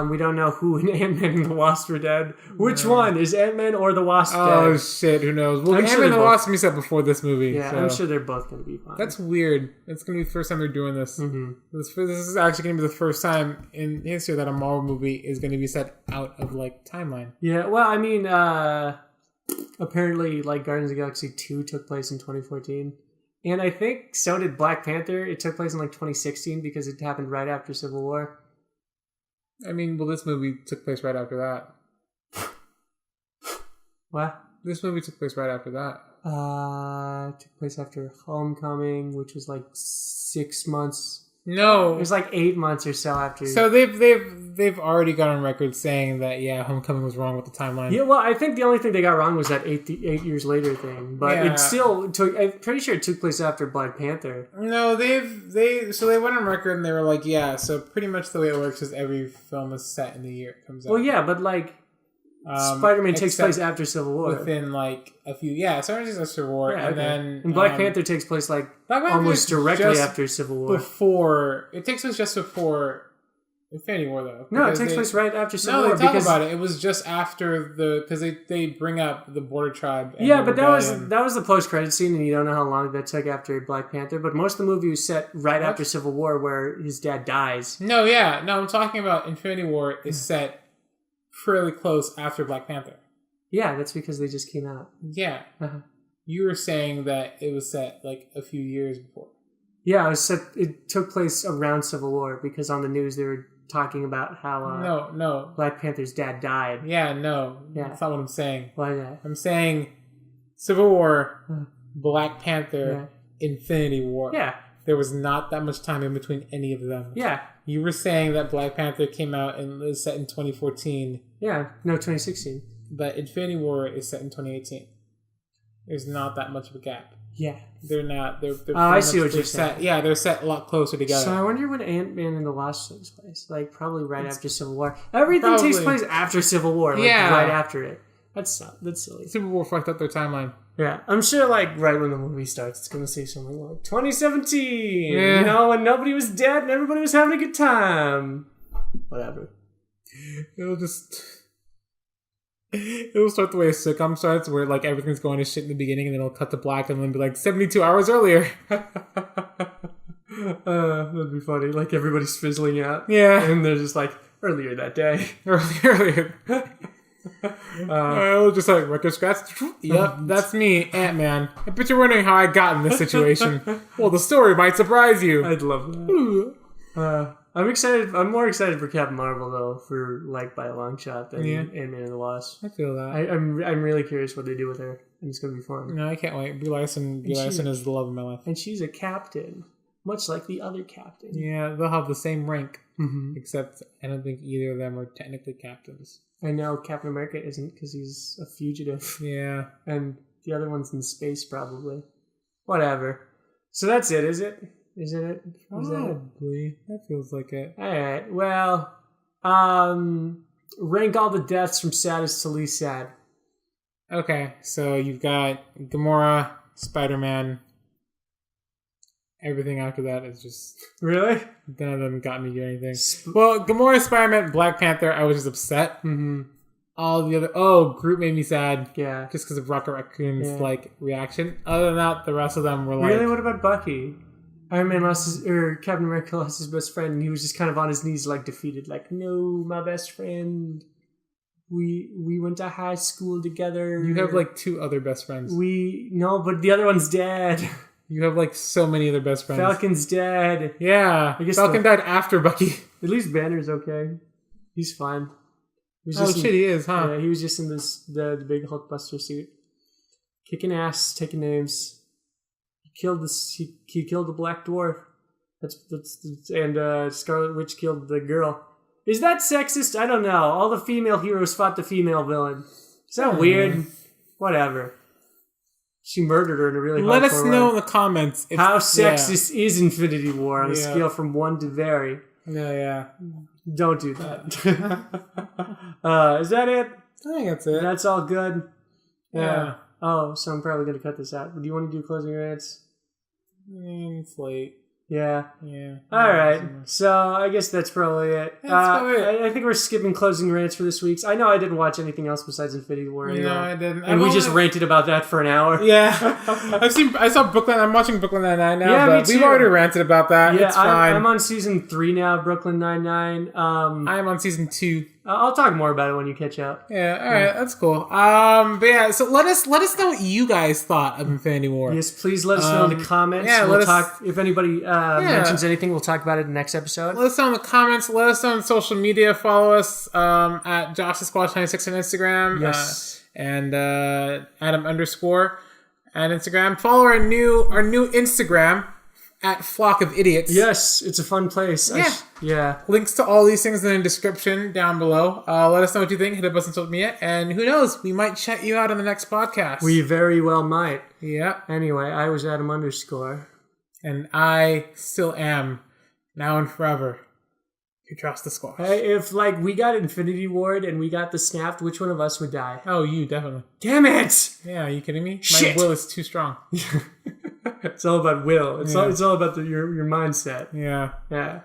We don't know who in Ant-Man and the Wasp are dead. Which one? Is Ant-Man or the Wasp dead? Oh, shit. Who knows? Well, Ant-Man and the Wasp we said before this movie. Yeah, so. I'm sure they're both going to be fine. That's weird. It's going to be the first time they're doing this. Mm-hmm. This is actually going to be the first time in history that a Marvel movie is going to be set out of, timeline. Yeah, well, I mean, apparently, Guardians of the Galaxy 2 took place in 2014. And I think so did Black Panther. It took place in, 2016 because it happened right after Civil War. I mean, well, this movie took place right after that. What? This movie took place right after that. It took place after Homecoming, which was 6 months. No, it was 8 months or so after. So they've already got on record saying that Homecoming was wrong with the timeline. Yeah, well, I think the only thing they got wrong was that 8 years later thing, but it still took. I'm pretty sure it took place after Black Panther. No, they went on record and they were like, yeah. So pretty much the way it works is every film is set in the year it comes out. Well, yeah, but Spider-Man takes place after Civil War. Within a few, Spider-Man takes place after War, and then Black Panther takes place almost directly after Civil War. It takes place just before Infinity War, though. No, it takes place right after Civil War. No, they talk about it. It was just after because they bring up the Border Tribe. And but that was the post-credit scene, and you don't know how long that took after Black Panther. But most of the movie was set right after Civil War, where his dad dies. No, I'm talking about Infinity War is set fairly close after Black Panther. Yeah, that's because they just came out. Yeah. Uh-huh. You were saying that it was set a few years before. Yeah, it took place around Civil War because on the news they were talking about how no Black Panther's dad died. Yeah, that's not what I'm saying. Why not? I'm saying Civil War, Black Panther, Infinity War. Yeah. There was not that much time in between any of them. Yeah. You were saying that Black Panther came out and was set in 2014. Yeah, no, 2016. But Infinity War is set in 2018. There's not that much of a gap. Yeah. They're not. They're I see what you're saying. Yeah, they're set a lot closer together. So I wonder when Ant-Man and the Wasp takes place. Probably right after Civil War. Everything takes place after Civil War. Right after it. That's silly. Civil War fucked up their timeline. Yeah, I'm sure right when the movie starts, it's going to say something like 2017, when nobody was dead and everybody was having a good time. Whatever. It'll just... It'll start the way a sitcom starts, where like everything's going to shit in the beginning, and then it'll cut to black, and then be like 72 hours earlier. That'd be funny. Like everybody's fizzling out. Yeah, and they're just like earlier that day. earlier. Just like record scratch. Yep, that's me, Ant-Man. I bet you're wondering how I got in this situation. Well, the story might surprise you. I'd love that. I'm excited. I'm more excited for Captain Marvel though, for like by a long shot than Ant-Man and the Wasp. I feel that. I'm really curious what they do with her, and it's gonna be fun. No, I can't wait. Brie Larson is the love of my life, and she's a captain, much like the other captain. Yeah, they'll have the same rank, except I don't think either of them are technically captains. I know Captain America isn't because he's a fugitive. Yeah, and the other one's in space probably. Whatever. So that's it, is it? Isn't it? Probably. That feels like it. Alright, well, rank all the deaths from saddest to least sad. Okay, so you've got Gamora, Spider-Man. Everything after that is just... Really? None of them got me to anything. Well, Gamora, Spider-Man, Black Panther, I was just upset. Mm-hmm. All the other... Oh, Groot made me sad. Yeah. Just because of Rocket Raccoon's, like, reaction. Other than that, the rest of them were like... Really? What about Bucky? Iron Man Captain America lost his best friend, and he was just kind of on his knees, like, defeated. Like, no, my best friend. We went to high school together. You have, like, 2 other best friends. No, but the other one's dead. You have, like, so many other best friends. Falcon's dead. Yeah. I guess Falcon died after Bucky. At least Banner's okay. He's fine. He is, huh? Yeah, he was just in the big Hulkbuster suit. Kicking ass, taking names. He killed the Black Dwarf. And Scarlet Witch killed the girl. Is that sexist? I don't know. All the female heroes fought the female villain. Is that weird? Whatever. She murdered her in a really Let us know way. in the comments How sexist is Infinity War on a scale from 1 to very. Yeah. Don't do that. Is that it? I think that's it. That's all good. Yeah. Oh, so I'm probably going to cut this out. Do you want to do closing rants? It's late. Yeah. Yeah. All right. So I guess that's probably it. I think we're skipping closing rants for this week's. I know I didn't watch anything else besides Infinity War. No, I didn't. And we just ranted about that for an hour. Yeah. I saw Brooklyn. I'm watching Brooklyn Nine-Nine now. Yeah, but me too. we've already ranted about that. Yeah, it's fine. I'm on season 3 now, Brooklyn Nine-Nine. I'm on season 2. I'll talk more about it when you catch up. Yeah, all right, that's cool. But yeah, so let us know what you guys thought of Infinity War. Yes, please let us know in the comments. Yeah, we'll talk if anybody mentions anything. We'll talk about it in the next episode. Let us know in the comments. Let us know on social media. Follow us at JoshTheSquash96 on Instagram. Yes, and Adam _ at Instagram. Follow our new Instagram. At Flock of Idiots. Yes, it's a fun place. Yeah. Links to all these things in the description down below. Let us know what you think. Hit up on social media. And who knows, we might chat you out on the next podcast. We very well might. Yeah. Anyway, I was Adam _ And I still am, now and forever, your Josh the Squash. Hey, if we got Infinity Ward and we got the snapped, which one of us would die? Oh, you, definitely. Damn it! Yeah, are you kidding me? Shit. My will is too strong. It's all about will. It's all about your mindset. Yeah. Yeah.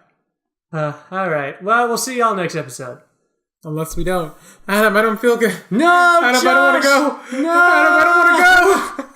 All right. Well, we'll see y'all next episode. Unless we don't. Adam, I don't feel good. No, Adam, Josh! I don't want to go. No! Adam, I don't want to go.